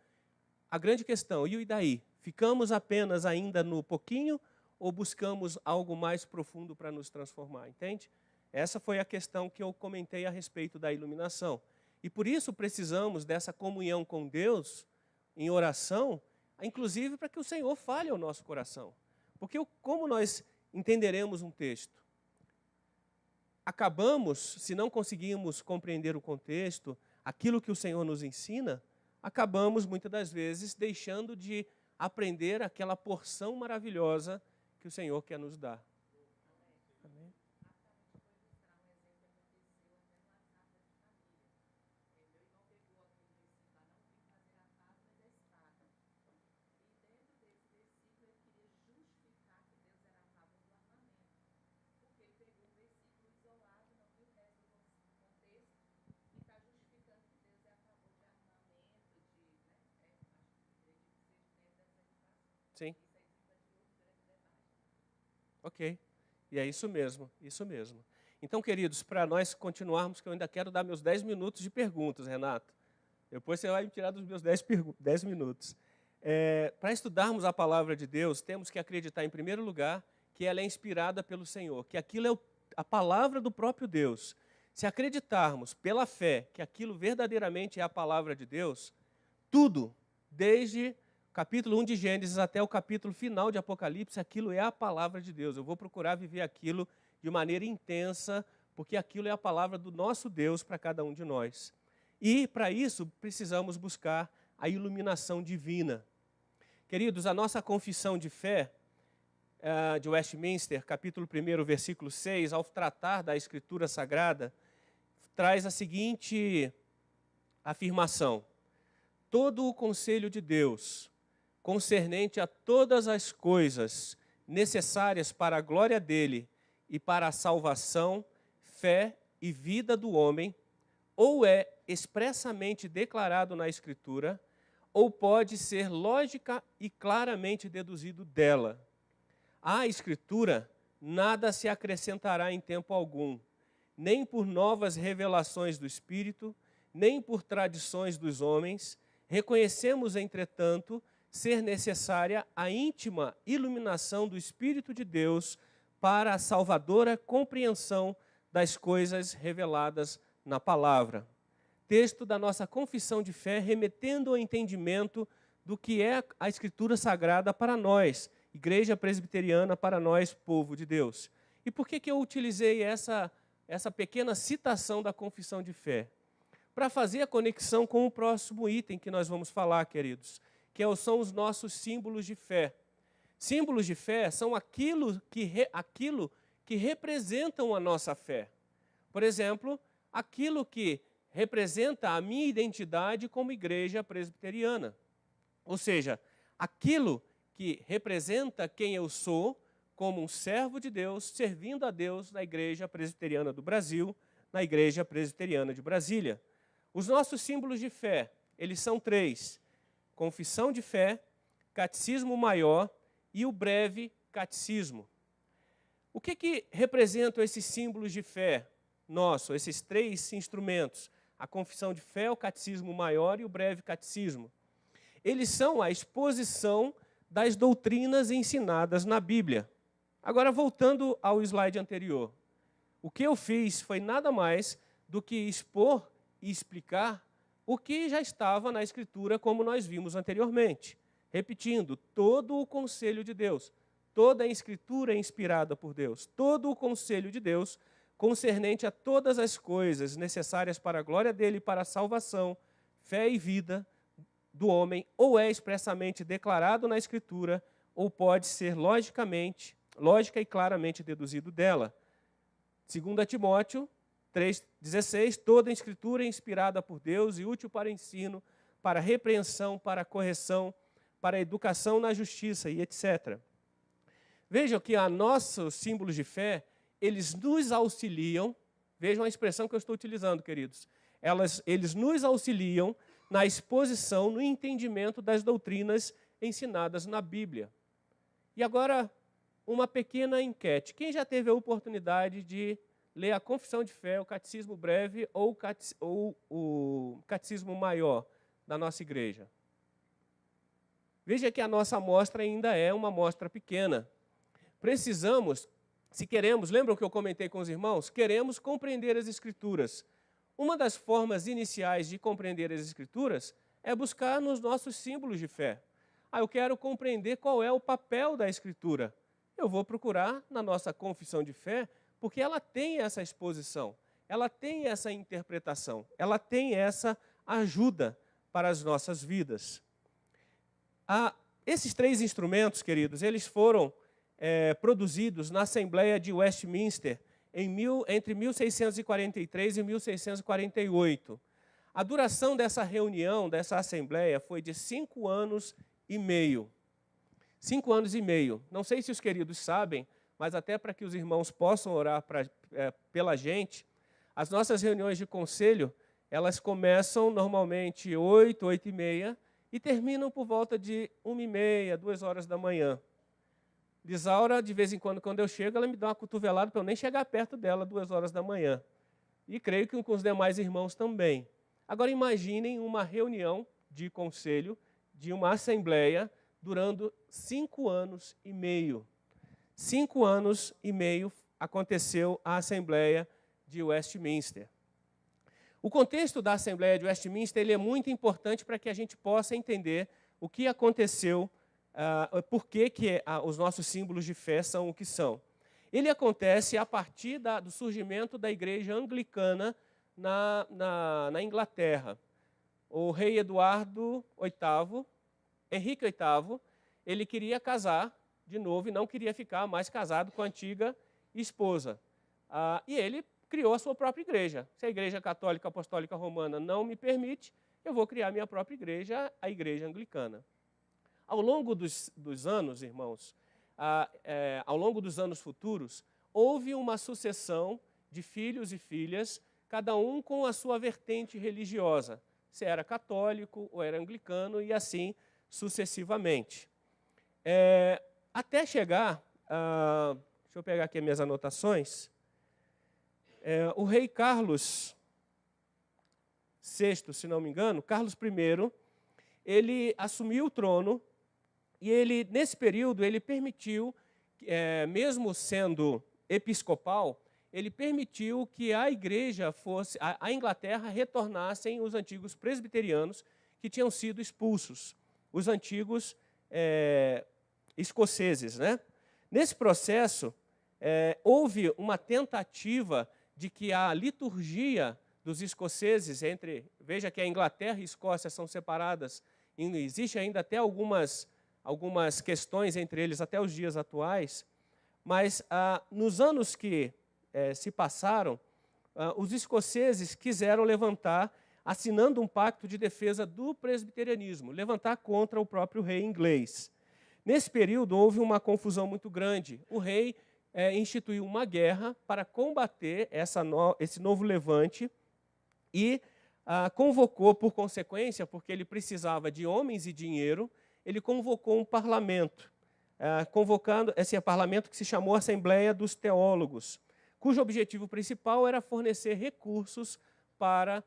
A grande questão, e daí? Ficamos apenas ainda no pouquinho ou buscamos algo mais profundo para nos transformar? Entende? Essa foi a questão que eu comentei a respeito da iluminação. E por isso precisamos dessa comunhão com Deus em oração, inclusive para que o Senhor fale ao nosso coração. Porque como nós entenderemos um texto? Acabamos, se não conseguimos compreender o contexto, aquilo que o Senhor nos ensina, acabamos muitas das vezes deixando de aprender aquela porção maravilhosa que o Senhor quer nos dar. Amém? Sim. Ok. E é isso mesmo, isso mesmo. Então, queridos, para nós continuarmos, que eu ainda quero dar meus 10 minutos de perguntas, Renato. Depois você vai me tirar dos meus 10 minutos. Para estudarmos a palavra de Deus, temos que acreditar, em primeiro lugar, que ela é inspirada pelo Senhor, que aquilo é a palavra do próprio Deus. Se acreditarmos pela fé que aquilo verdadeiramente é a palavra de Deus, tudo, desde capítulo 1 de Gênesis até o capítulo final de Apocalipse, aquilo é a palavra de Deus. Eu vou procurar viver aquilo de maneira intensa, porque aquilo é a palavra do nosso Deus para cada um de nós. E, para isso, precisamos buscar a iluminação divina. Queridos, a nossa confissão de fé de Westminster, capítulo 1, versículo 6, ao tratar da Escritura Sagrada, traz a seguinte afirmação: todo o conselho de Deus, concernente a todas as coisas necessárias para a glória dele e para a salvação, fé e vida do homem, ou é expressamente declarado na Escritura, ou pode ser lógica e claramente deduzido dela. À Escritura nada se acrescentará em tempo algum, nem por novas revelações do Espírito, nem por tradições dos homens. Reconhecemos, entretanto, ser necessária a íntima iluminação do Espírito de Deus para a salvadora compreensão das coisas reveladas na palavra. Texto da nossa confissão de fé, remetendo ao entendimento do que é a Escritura Sagrada para nós, Igreja Presbiteriana, para nós, povo de Deus. E por que eu utilizei essa pequena citação da confissão de fé? Para fazer a conexão com o próximo item que nós vamos falar, queridos, que são os nossos símbolos de fé. Símbolos de fé são aquilo que representam a nossa fé. Por exemplo, aquilo que representa a minha identidade como igreja presbiteriana. Ou seja, aquilo que representa quem eu sou como um servo de Deus, servindo a Deus na Igreja Presbiteriana do Brasil, na Igreja Presbiteriana de Brasília. Os nossos símbolos de fé, eles são 3. Confissão de fé, catecismo maior e o breve catecismo. O que representam esses símbolos de fé nosso, esses 3 instrumentos? A confissão de fé, o catecismo maior e o breve catecismo. Eles são a exposição das doutrinas ensinadas na Bíblia. Agora, voltando ao slide anterior. O que eu fiz foi nada mais do que expor e explicar o que já estava na Escritura, como nós vimos anteriormente. Repetindo, todo o conselho de Deus, toda a Escritura é inspirada por Deus, todo o conselho de Deus concernente a todas as coisas necessárias para a glória dele e para a salvação, fé e vida do homem, ou é expressamente declarado na Escritura, ou pode ser lógica e claramente deduzido dela. 2 Timóteo 3,16, toda a Escritura é inspirada por Deus e útil para ensino, para repreensão, para correção, para educação na justiça e etc. Vejam que a nossos símbolos de fé, eles nos auxiliam, vejam a expressão que eu estou utilizando, queridos, eles nos auxiliam na exposição, no entendimento das doutrinas ensinadas na Bíblia. E agora, uma pequena enquete. Quem já teve a oportunidade de ler a Confissão de Fé, o Catecismo Breve ou o Catecismo Maior da nossa igreja? Veja que a nossa amostra ainda é uma amostra pequena. Precisamos, se queremos, lembram que eu comentei com os irmãos? Queremos compreender as Escrituras. Uma das formas iniciais de compreender as Escrituras é buscar nos nossos símbolos de fé. Eu quero compreender qual é o papel da Escritura. Eu vou procurar na nossa confissão de fé, porque ela tem essa exposição, ela tem essa interpretação, ela tem essa ajuda para as nossas vidas. Esses 3 instrumentos, queridos, eles foram produzidos na Assembleia de Westminster entre 1643 e 1648. A duração dessa reunião, dessa Assembleia, foi de 5 anos e meio. 5 anos e meio. Não sei se os queridos sabem, mas até para que os irmãos possam orar pela gente, as nossas reuniões de conselho, elas começam normalmente 8, 8h30 e terminam por volta de 1h30, 2 horas da manhã. Lisaura, de vez em quando eu chego, ela me dá uma cotovelada para eu nem chegar perto dela 2 horas da manhã. E creio que com os demais irmãos também. Agora imaginem uma reunião de conselho, de uma assembleia, durando 5 anos e meio. 5 anos e meio aconteceu a Assembleia de Westminster. O contexto da Assembleia de Westminster ele é muito importante para que a gente possa entender o que aconteceu, por que os nossos símbolos de fé são o que são. Ele acontece a partir do surgimento da Igreja Anglicana na Inglaterra. O rei Eduardo VIII, Henrique VIII, ele queria casar de novo e não queria ficar mais casado com a antiga esposa. E ele criou a sua própria igreja. Se a Igreja Católica Apostólica Romana não me permite, eu vou criar a minha própria igreja, a Igreja Anglicana. Ao longo dos anos, irmãos, ao longo dos anos futuros, houve uma sucessão de filhos e filhas, cada um com a sua vertente religiosa. Se era católico ou era anglicano e assim sucessivamente. Até chegar, deixa eu pegar aqui as minhas anotações, o rei Carlos VI, se não me engano, Carlos I, ele assumiu o trono e ele, nesse período, ele permitiu, mesmo sendo episcopal, ele permitiu que a igreja a Inglaterra retornassem os antigos presbiterianos que tinham sido expulsos, os antigos escoceses, né? Nesse processo, houve uma tentativa de que a liturgia dos escoceses veja que a Inglaterra e a Escócia são separadas, e existe ainda até algumas questões entre eles até os dias atuais, mas nos anos que se passaram, os escoceses quiseram levantar, assinando um pacto de defesa do presbiterianismo, levantar contra o próprio rei inglês. Nesse período, houve uma confusão muito grande. O rei instituiu uma guerra para combater esse novo levante e convocou, por consequência, porque ele precisava de homens e dinheiro, ele convocou um parlamento, convocando esse parlamento que se chamou Assembleia dos Teólogos, cujo objetivo principal era fornecer recursos para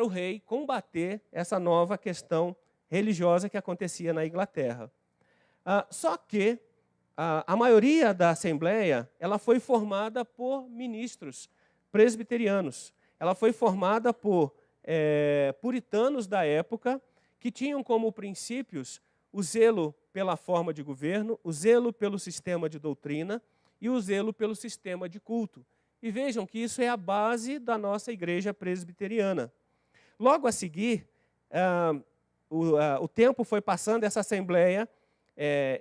o rei combater essa nova questão religiosa que acontecia na Inglaterra. Só que a maioria da Assembleia ela foi formada por ministros presbiterianos. Ela foi formada por puritanos da época que tinham como princípios o zelo pela forma de governo, o zelo pelo sistema de doutrina e o zelo pelo sistema de culto. E vejam que isso é a base da nossa igreja presbiteriana. Logo a seguir, o tempo foi passando, essa assembleia,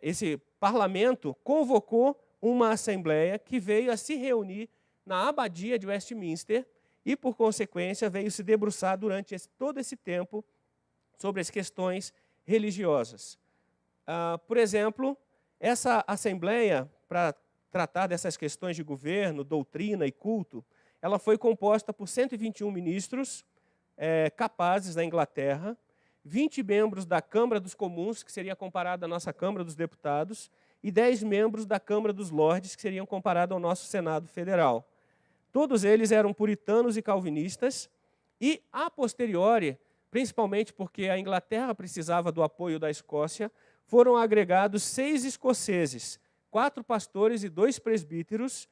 esse parlamento convocou uma assembleia que veio a se reunir na abadia de Westminster e, por consequência, veio se debruçar durante todo esse tempo sobre as questões religiosas. Por exemplo, essa assembleia, para tratar dessas questões de governo, doutrina e culto, ela foi composta por 121 ministros capazes da Inglaterra, 20 membros da Câmara dos Comuns, que seria comparada à nossa Câmara dos Deputados, e 10 membros da Câmara dos Lordes, que seriam comparados ao nosso Senado Federal. Todos eles eram puritanos e calvinistas, e, a posteriori, principalmente porque a Inglaterra precisava do apoio da Escócia, foram agregados 6 escoceses, 4 pastores e 2 presbíteros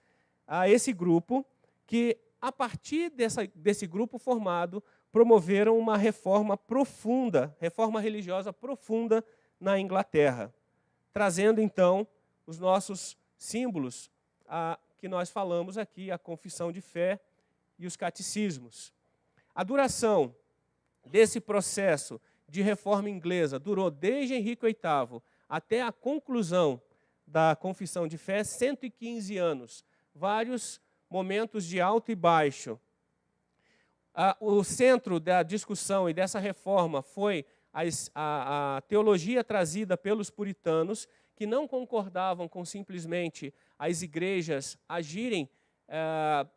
a esse grupo, que, a partir desse grupo formado, promoveram uma reforma profunda, reforma religiosa profunda na Inglaterra, trazendo, então, os nossos símbolos que nós falamos aqui, a confissão de fé e os catecismos. A duração desse processo de reforma inglesa durou desde Henrique VIII até a conclusão da confissão de fé, 115 anos, vários momentos de alto e baixo. O centro da discussão e dessa reforma foi a teologia trazida pelos puritanos, que não concordavam com simplesmente as igrejas agirem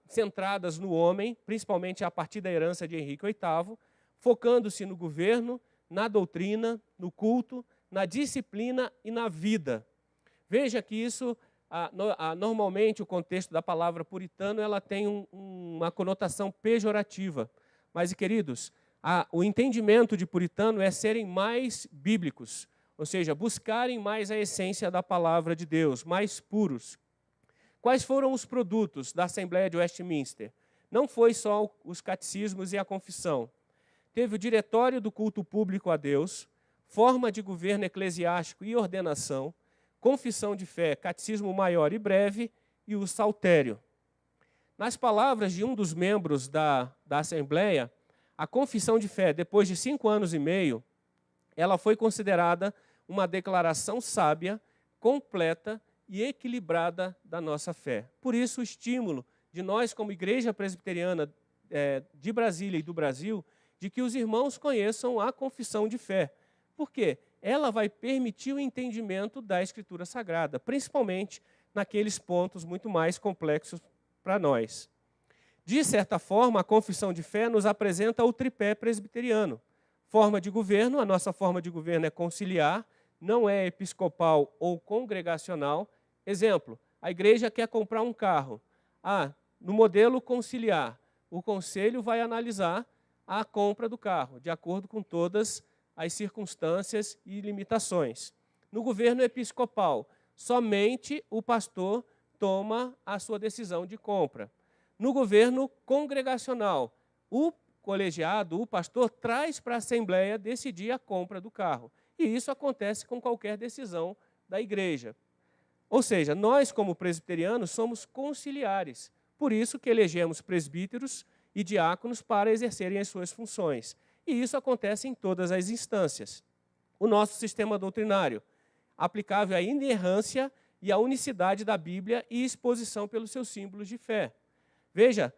centradas no homem, principalmente a partir da herança de Henrique VIII, focando-se no governo, na doutrina, no culto, na disciplina e na vida. Veja que isso, normalmente, o contexto da palavra puritano ela tem uma conotação pejorativa. Mas, queridos, o entendimento de puritano é serem mais bíblicos, ou seja, buscarem mais a essência da palavra de Deus, mais puros. Quais foram os produtos da Assembleia de Westminster? Não foi só os catecismos e a confissão. Teve o diretório do culto público a Deus, forma de governo eclesiástico e ordenação, confissão de fé, catecismo maior e breve e o saltério. Nas palavras de um dos membros da Assembleia, a confissão de fé, depois de 5 anos e meio, ela foi considerada uma declaração sábia, completa e equilibrada da nossa fé. Por isso, o estímulo de nós, como Igreja Presbiteriana de Brasília e do Brasil, de que os irmãos conheçam a confissão de fé. Por quê? Ela vai permitir o entendimento da Escritura Sagrada, principalmente naqueles pontos muito mais complexos para nós. De certa forma, a confissão de fé nos apresenta o tripé presbiteriano. Forma de governo, a nossa forma de governo é conciliar, não é episcopal ou congregacional. Exemplo, a igreja quer comprar um carro. No modelo conciliar, o conselho vai analisar a compra do carro, de acordo com todas as circunstâncias e limitações. No governo episcopal, somente o pastor toma a sua decisão de compra. No governo congregacional, o colegiado, o pastor, traz para a Assembleia decidir a compra do carro. E isso acontece com qualquer decisão da igreja. Ou seja, nós, como presbiterianos, somos conciliares. Por isso que elegemos presbíteros e diáconos para exercerem as suas funções. E isso acontece em todas as instâncias. O nosso sistema doutrinário, aplicável à inerrância e à unicidade da Bíblia e exposição pelos seus símbolos de fé. Veja,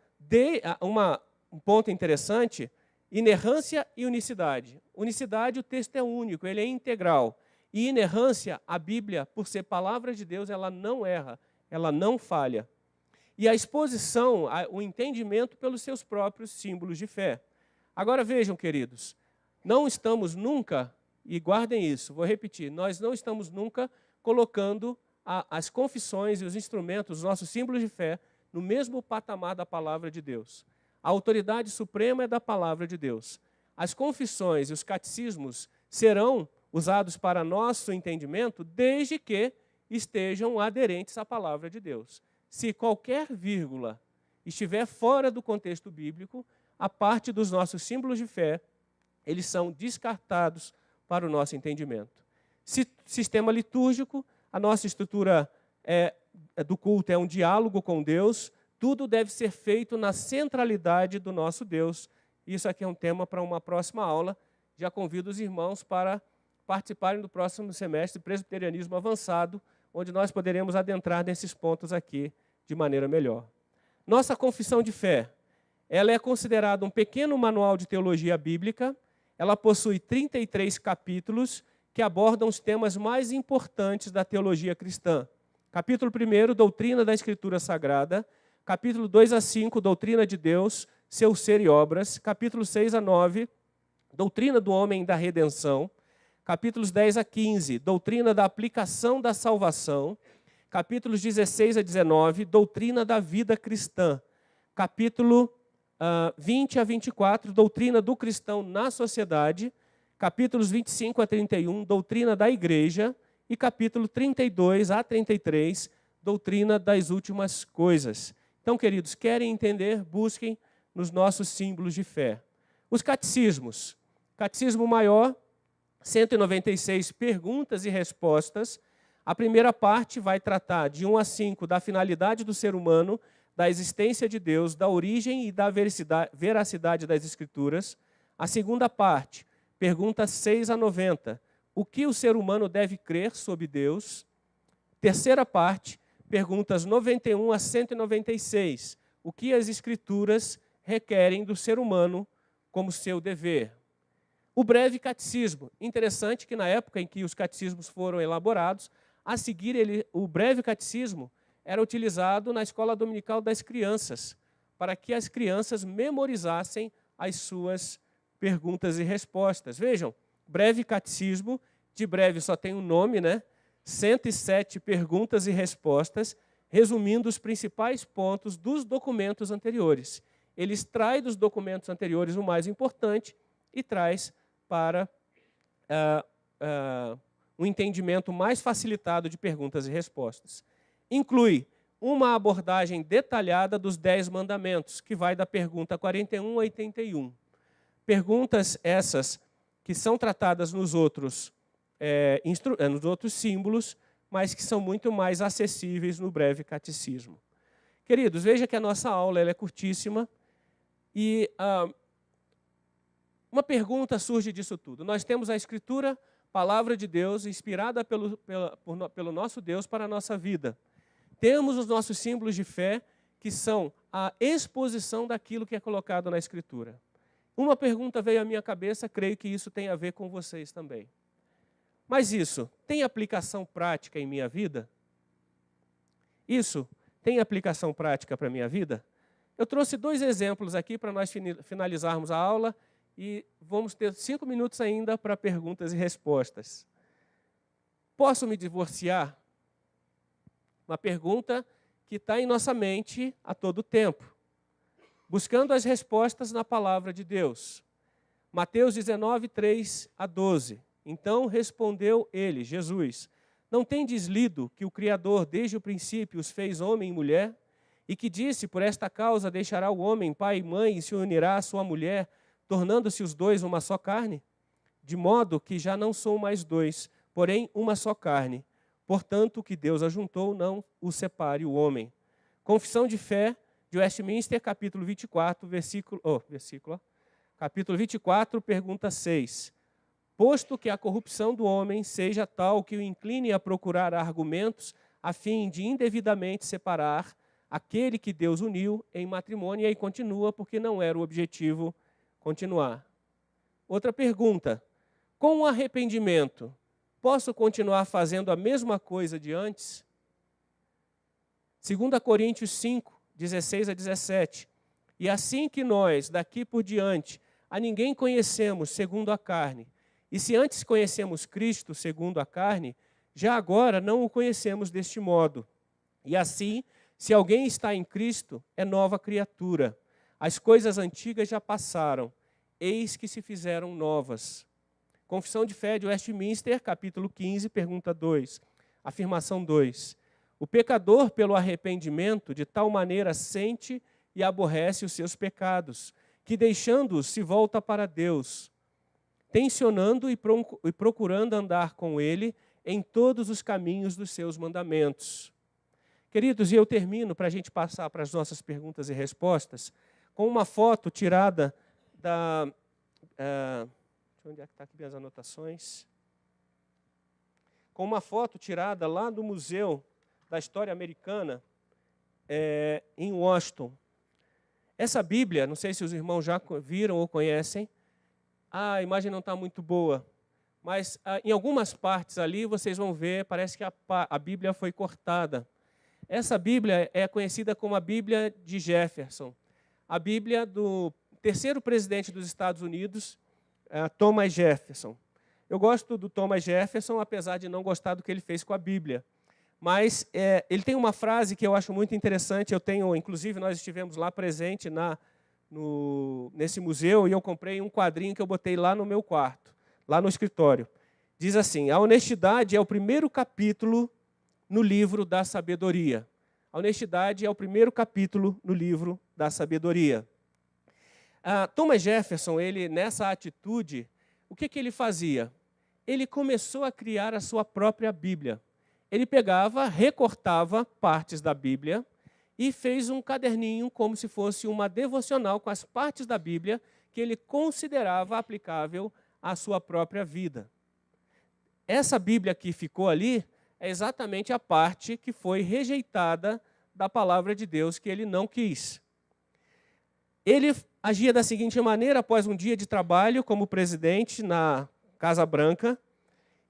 um ponto interessante, inerrância e unicidade. Unicidade, o texto é único, ele é integral. E inerrância, a Bíblia, por ser palavra de Deus, ela não erra, ela não falha. E a exposição, o entendimento pelos seus próprios símbolos de fé. Agora vejam, queridos, não estamos nunca, e guardem isso, vou repetir, nós não estamos nunca colocando as confissões e os instrumentos, os nossos símbolos de fé, no mesmo patamar da palavra de Deus. A autoridade suprema é da palavra de Deus. As confissões e os catecismos serão usados para nosso entendimento desde que estejam aderentes à palavra de Deus. Se qualquer vírgula estiver fora do contexto bíblico, a parte dos nossos símbolos de fé, eles são descartados para o nosso entendimento. Sistema litúrgico, a nossa estrutura do culto é um diálogo com Deus, tudo deve ser feito na centralidade do nosso Deus. Isso aqui é um tema para uma próxima aula. Já convido os irmãos para participarem do próximo semestre, Presbiterianismo Avançado, onde nós poderemos adentrar nesses pontos aqui de maneira melhor. Nossa confissão de fé, ela é considerada um pequeno manual de teologia bíblica, ela possui 33 capítulos que abordam os temas mais importantes da teologia cristã. Capítulo 1, doutrina da Escritura Sagrada. Capítulo 2 a 5, doutrina de Deus, seu ser e obras. Capítulo 6 a 9, doutrina do homem e da redenção. Capítulos 10 a 15, doutrina da aplicação da salvação. Capítulos 16 a 19, doutrina da vida cristã. Capítulo 20 a 24, doutrina do cristão na sociedade. Capítulos 25 a 31, doutrina da igreja. E capítulo 32 a 33, doutrina das últimas coisas. Então, queridos, querem entender? Busquem nos nossos símbolos de fé. Os catecismos. Catecismo maior, 196 perguntas e respostas. A primeira parte vai tratar de 1 a 5 da finalidade do ser humano, da existência de Deus, da origem e da veracidade das Escrituras. A segunda parte, perguntas 6 a 90, o que o ser humano deve crer sobre Deus. Terceira parte, perguntas 91 a 196, o que as Escrituras requerem do ser humano como seu dever. O breve catecismo, interessante que na época em que os catecismos foram elaborados, a seguir o breve catecismo era utilizado na escola dominical das crianças, para que as crianças memorizassem as suas perguntas e respostas. Vejam, breve catecismo, de breve só tem um nome, né? 107 perguntas e respostas, resumindo os principais pontos dos documentos anteriores. Ele extrai dos documentos anteriores o mais importante e traz para um entendimento mais facilitado de perguntas e respostas. Inclui uma abordagem detalhada dos 10 mandamentos, que vai da pergunta 41 a 81. Perguntas essas que são tratadas nos outros símbolos, mas que são muito mais acessíveis no breve catecismo. Queridos, veja que a nossa aula ela é curtíssima e uma pergunta surge disso tudo. Nós temos a Escritura, palavra de Deus, inspirada pelo nosso Deus para a nossa vida. Temos os nossos símbolos de fé, que são a exposição daquilo que é colocado na Escritura. Uma pergunta veio à minha cabeça, creio que isso tem a ver com vocês também. Mas isso tem aplicação prática em minha vida? Isso tem aplicação prática para a minha vida? Eu trouxe 2 exemplos aqui para nós finalizarmos a aula e vamos ter 5 minutos ainda para perguntas e respostas. Posso me divorciar? Uma pergunta que está em nossa mente a todo tempo. Buscando as respostas na palavra de Deus. Mateus 19, 3 a 12. Então respondeu ele, Jesus, não tendes lido que o Criador desde o princípio os fez homem e mulher? E que disse, por esta causa deixará o homem pai e mãe e se unirá à sua mulher, tornando-se os dois uma só carne? De modo que já não são mais dois, porém uma só carne. Portanto, o que Deus ajuntou, não o separe o homem. Confissão de fé de Westminster, capítulo 24, capítulo 24, pergunta 6. Posto que a corrupção do homem seja tal que o incline a procurar argumentos a fim de indevidamente separar aquele que Deus uniu em matrimônio, e aí continua, porque não era o objetivo continuar. Outra pergunta. Com o arrependimento, Posso continuar fazendo a mesma coisa de antes? 2 Coríntios 5, 16 a 17. E assim que nós, daqui por diante, a ninguém conhecemos segundo a carne. E se antes conhecemos Cristo segundo a carne, já agora não o conhecemos deste modo. E assim, se alguém está em Cristo, é nova criatura. As coisas antigas já passaram, eis que se fizeram novas. Confissão de Fé de Westminster, capítulo 15, pergunta 2. Afirmação 2. O pecador, pelo arrependimento, de tal maneira sente e aborrece os seus pecados, que deixando-os se volta para Deus, tensionando e procurando andar com Ele em todos os caminhos dos seus mandamentos. Queridos, e eu termino para a gente passar para as nossas perguntas e respostas, com uma foto tirada da... onde é que está aqui minhas anotações? Com uma foto tirada lá do Museu da História Americana, em Washington. Essa Bíblia, não sei se os irmãos já viram ou conhecem, a imagem não está muito boa, mas em algumas partes ali vocês vão ver, parece que a Bíblia foi cortada. Essa Bíblia é conhecida como a Bíblia de Jefferson, a Bíblia do terceiro presidente dos Estados Unidos, Thomas Jefferson. Eu gosto do Thomas Jefferson, apesar de não gostar do que ele fez com a Bíblia. Mas ele tem uma frase que eu acho muito interessante, inclusive nós estivemos lá presente nesse museu, e eu comprei um quadrinho que eu botei lá no meu quarto, lá no escritório. Diz assim: a honestidade é o primeiro capítulo no livro da sabedoria. A honestidade é o primeiro capítulo no livro da sabedoria. Thomas Jefferson, ele, nessa atitude, o que ele fazia? Ele começou a criar a sua própria Bíblia. Ele pegava, recortava partes da Bíblia e fez um caderninho como se fosse uma devocional com as partes da Bíblia que ele considerava aplicável à sua própria vida. Essa Bíblia que ficou ali é exatamente a parte que foi rejeitada da palavra de Deus, que ele não quis. Ele agia da seguinte maneira: após um dia de trabalho como presidente na Casa Branca,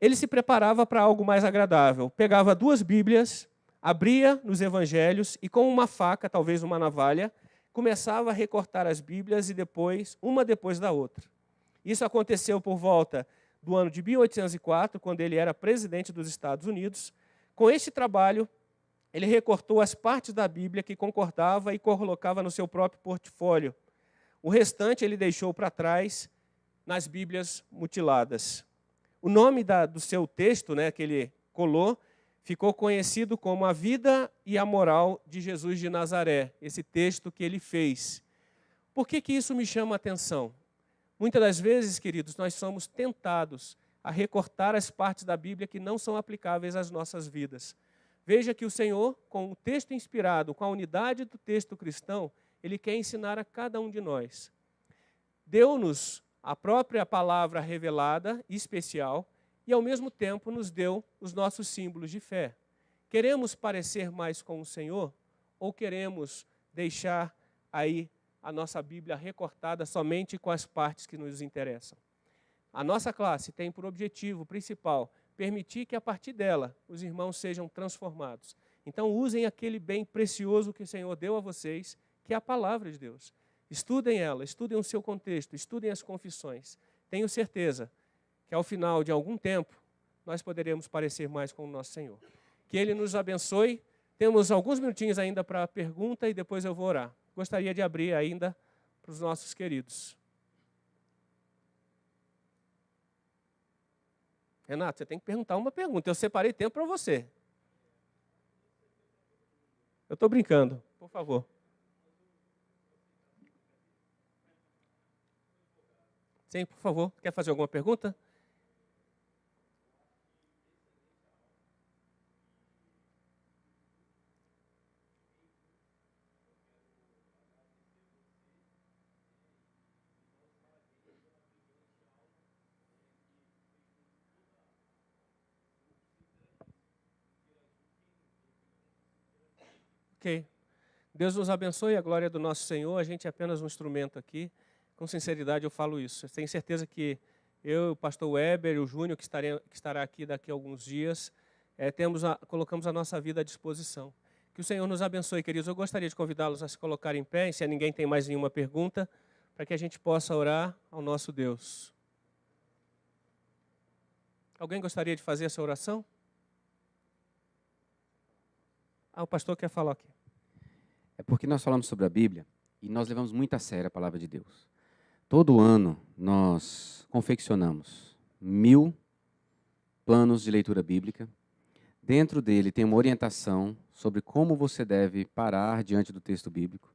ele se preparava para algo mais agradável. Pegava 2 Bíblias, abria nos evangelhos e com uma faca, talvez uma navalha, começava a recortar as Bíblias, e uma depois da outra. Isso aconteceu por volta do ano de 1804, quando ele era presidente dos Estados Unidos. Com este trabalho, ele recortou as partes da Bíblia que concordava e colocava no seu próprio portfólio. O restante ele deixou para trás nas Bíblias mutiladas. O nome do seu texto, que ele colou, ficou conhecido como A Vida e a Moral de Jesus de Nazaré, esse texto que ele fez. Por que isso me chama a atenção? Muitas das vezes, queridos, nós somos tentados a recortar as partes da Bíblia que não são aplicáveis às nossas vidas. Veja que o Senhor, com o texto inspirado, com a unidade do texto cristão, Ele quer ensinar a cada um de nós. Deu-nos a própria palavra revelada e especial, e ao mesmo tempo nos deu os nossos símbolos de fé. Queremos parecer mais com o Senhor, ou queremos deixar aí a nossa Bíblia recortada somente com as partes que nos interessam? A nossa classe tem por objetivo principal permitir que a partir dela os irmãos sejam transformados. Então usem aquele bem precioso que o Senhor deu a vocês, que é a palavra de Deus. Estudem ela, estudem o seu contexto, estudem as confissões. Tenho certeza que ao final de algum tempo nós poderemos parecer mais com o nosso Senhor. Que Ele nos abençoe. Temos alguns minutinhos ainda para a pergunta e depois eu vou orar. Gostaria de abrir ainda para os nossos queridos. Renato, você tem que perguntar uma pergunta. Eu separei tempo para você. Eu estou brincando, por favor. Sim, por favor. Quer fazer alguma pergunta? Ok. Deus nos abençoe, a glória do nosso Senhor. A gente é apenas um instrumento aqui. Com sinceridade eu falo isso. Eu tenho certeza que eu, o pastor Weber e o Júnior, que estará aqui daqui a alguns dias, colocamos a nossa vida à disposição. Que o Senhor nos abençoe, queridos. Eu gostaria de convidá-los a se colocar em pé, e se ninguém tem mais nenhuma pergunta, para que a gente possa orar ao nosso Deus. Alguém gostaria de fazer essa oração? O pastor quer falar aqui. É porque nós falamos sobre a Bíblia e nós levamos muito a sério a palavra de Deus. Todo ano nós confeccionamos 1000 planos de leitura bíblica. Dentro dele tem uma orientação sobre como você deve parar diante do texto bíblico.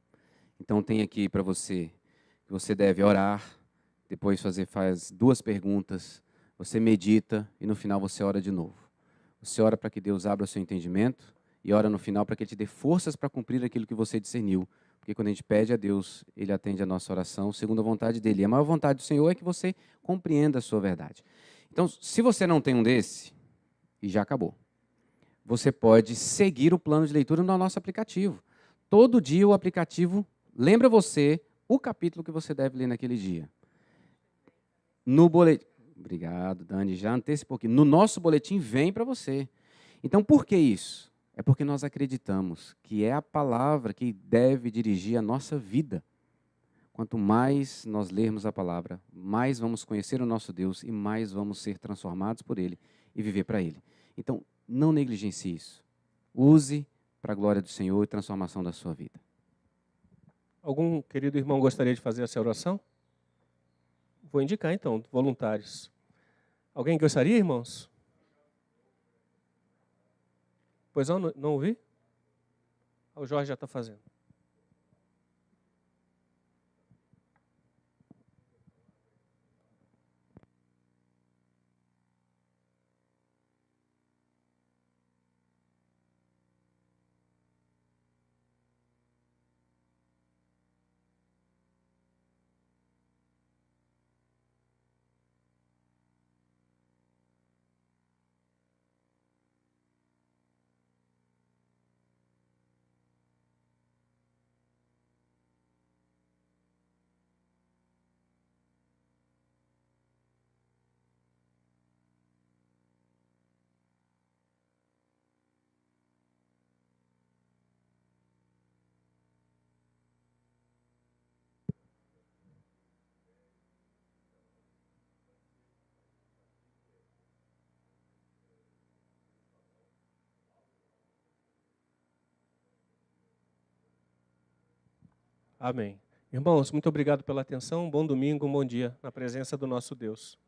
Então tem aqui para você que você deve orar, depois faz 2 perguntas, você medita e no final você ora de novo. Você ora para que Deus abra o seu entendimento e ora no final para que Ele te dê forças para cumprir aquilo que você discerniu. Porque quando a gente pede a Deus, Ele atende a nossa oração segundo a vontade dEle. E a maior vontade do Senhor é que você compreenda a sua verdade. Então, se você não tem um desse, e já acabou, você pode seguir o plano de leitura no nosso aplicativo. Todo dia o aplicativo lembra você o capítulo que você deve ler naquele dia. No boletim... Obrigado, Dani. Já antecipou aqui. No nosso boletim vem para você. Então, por que isso? É porque nós acreditamos que é a palavra que deve dirigir a nossa vida. Quanto mais nós lermos a palavra, mais vamos conhecer o nosso Deus e mais vamos ser transformados por Ele e viver para Ele. Então, não negligencie isso. Use para a glória do Senhor e transformação da sua vida. Algum querido irmão gostaria de fazer essa oração? Vou indicar, então, voluntários. Alguém gostaria, irmãos? Pois não ouvi? O Jorge já está fazendo. Amém. Irmãos, muito obrigado pela atenção. Um bom domingo, um bom dia na presença do nosso Deus.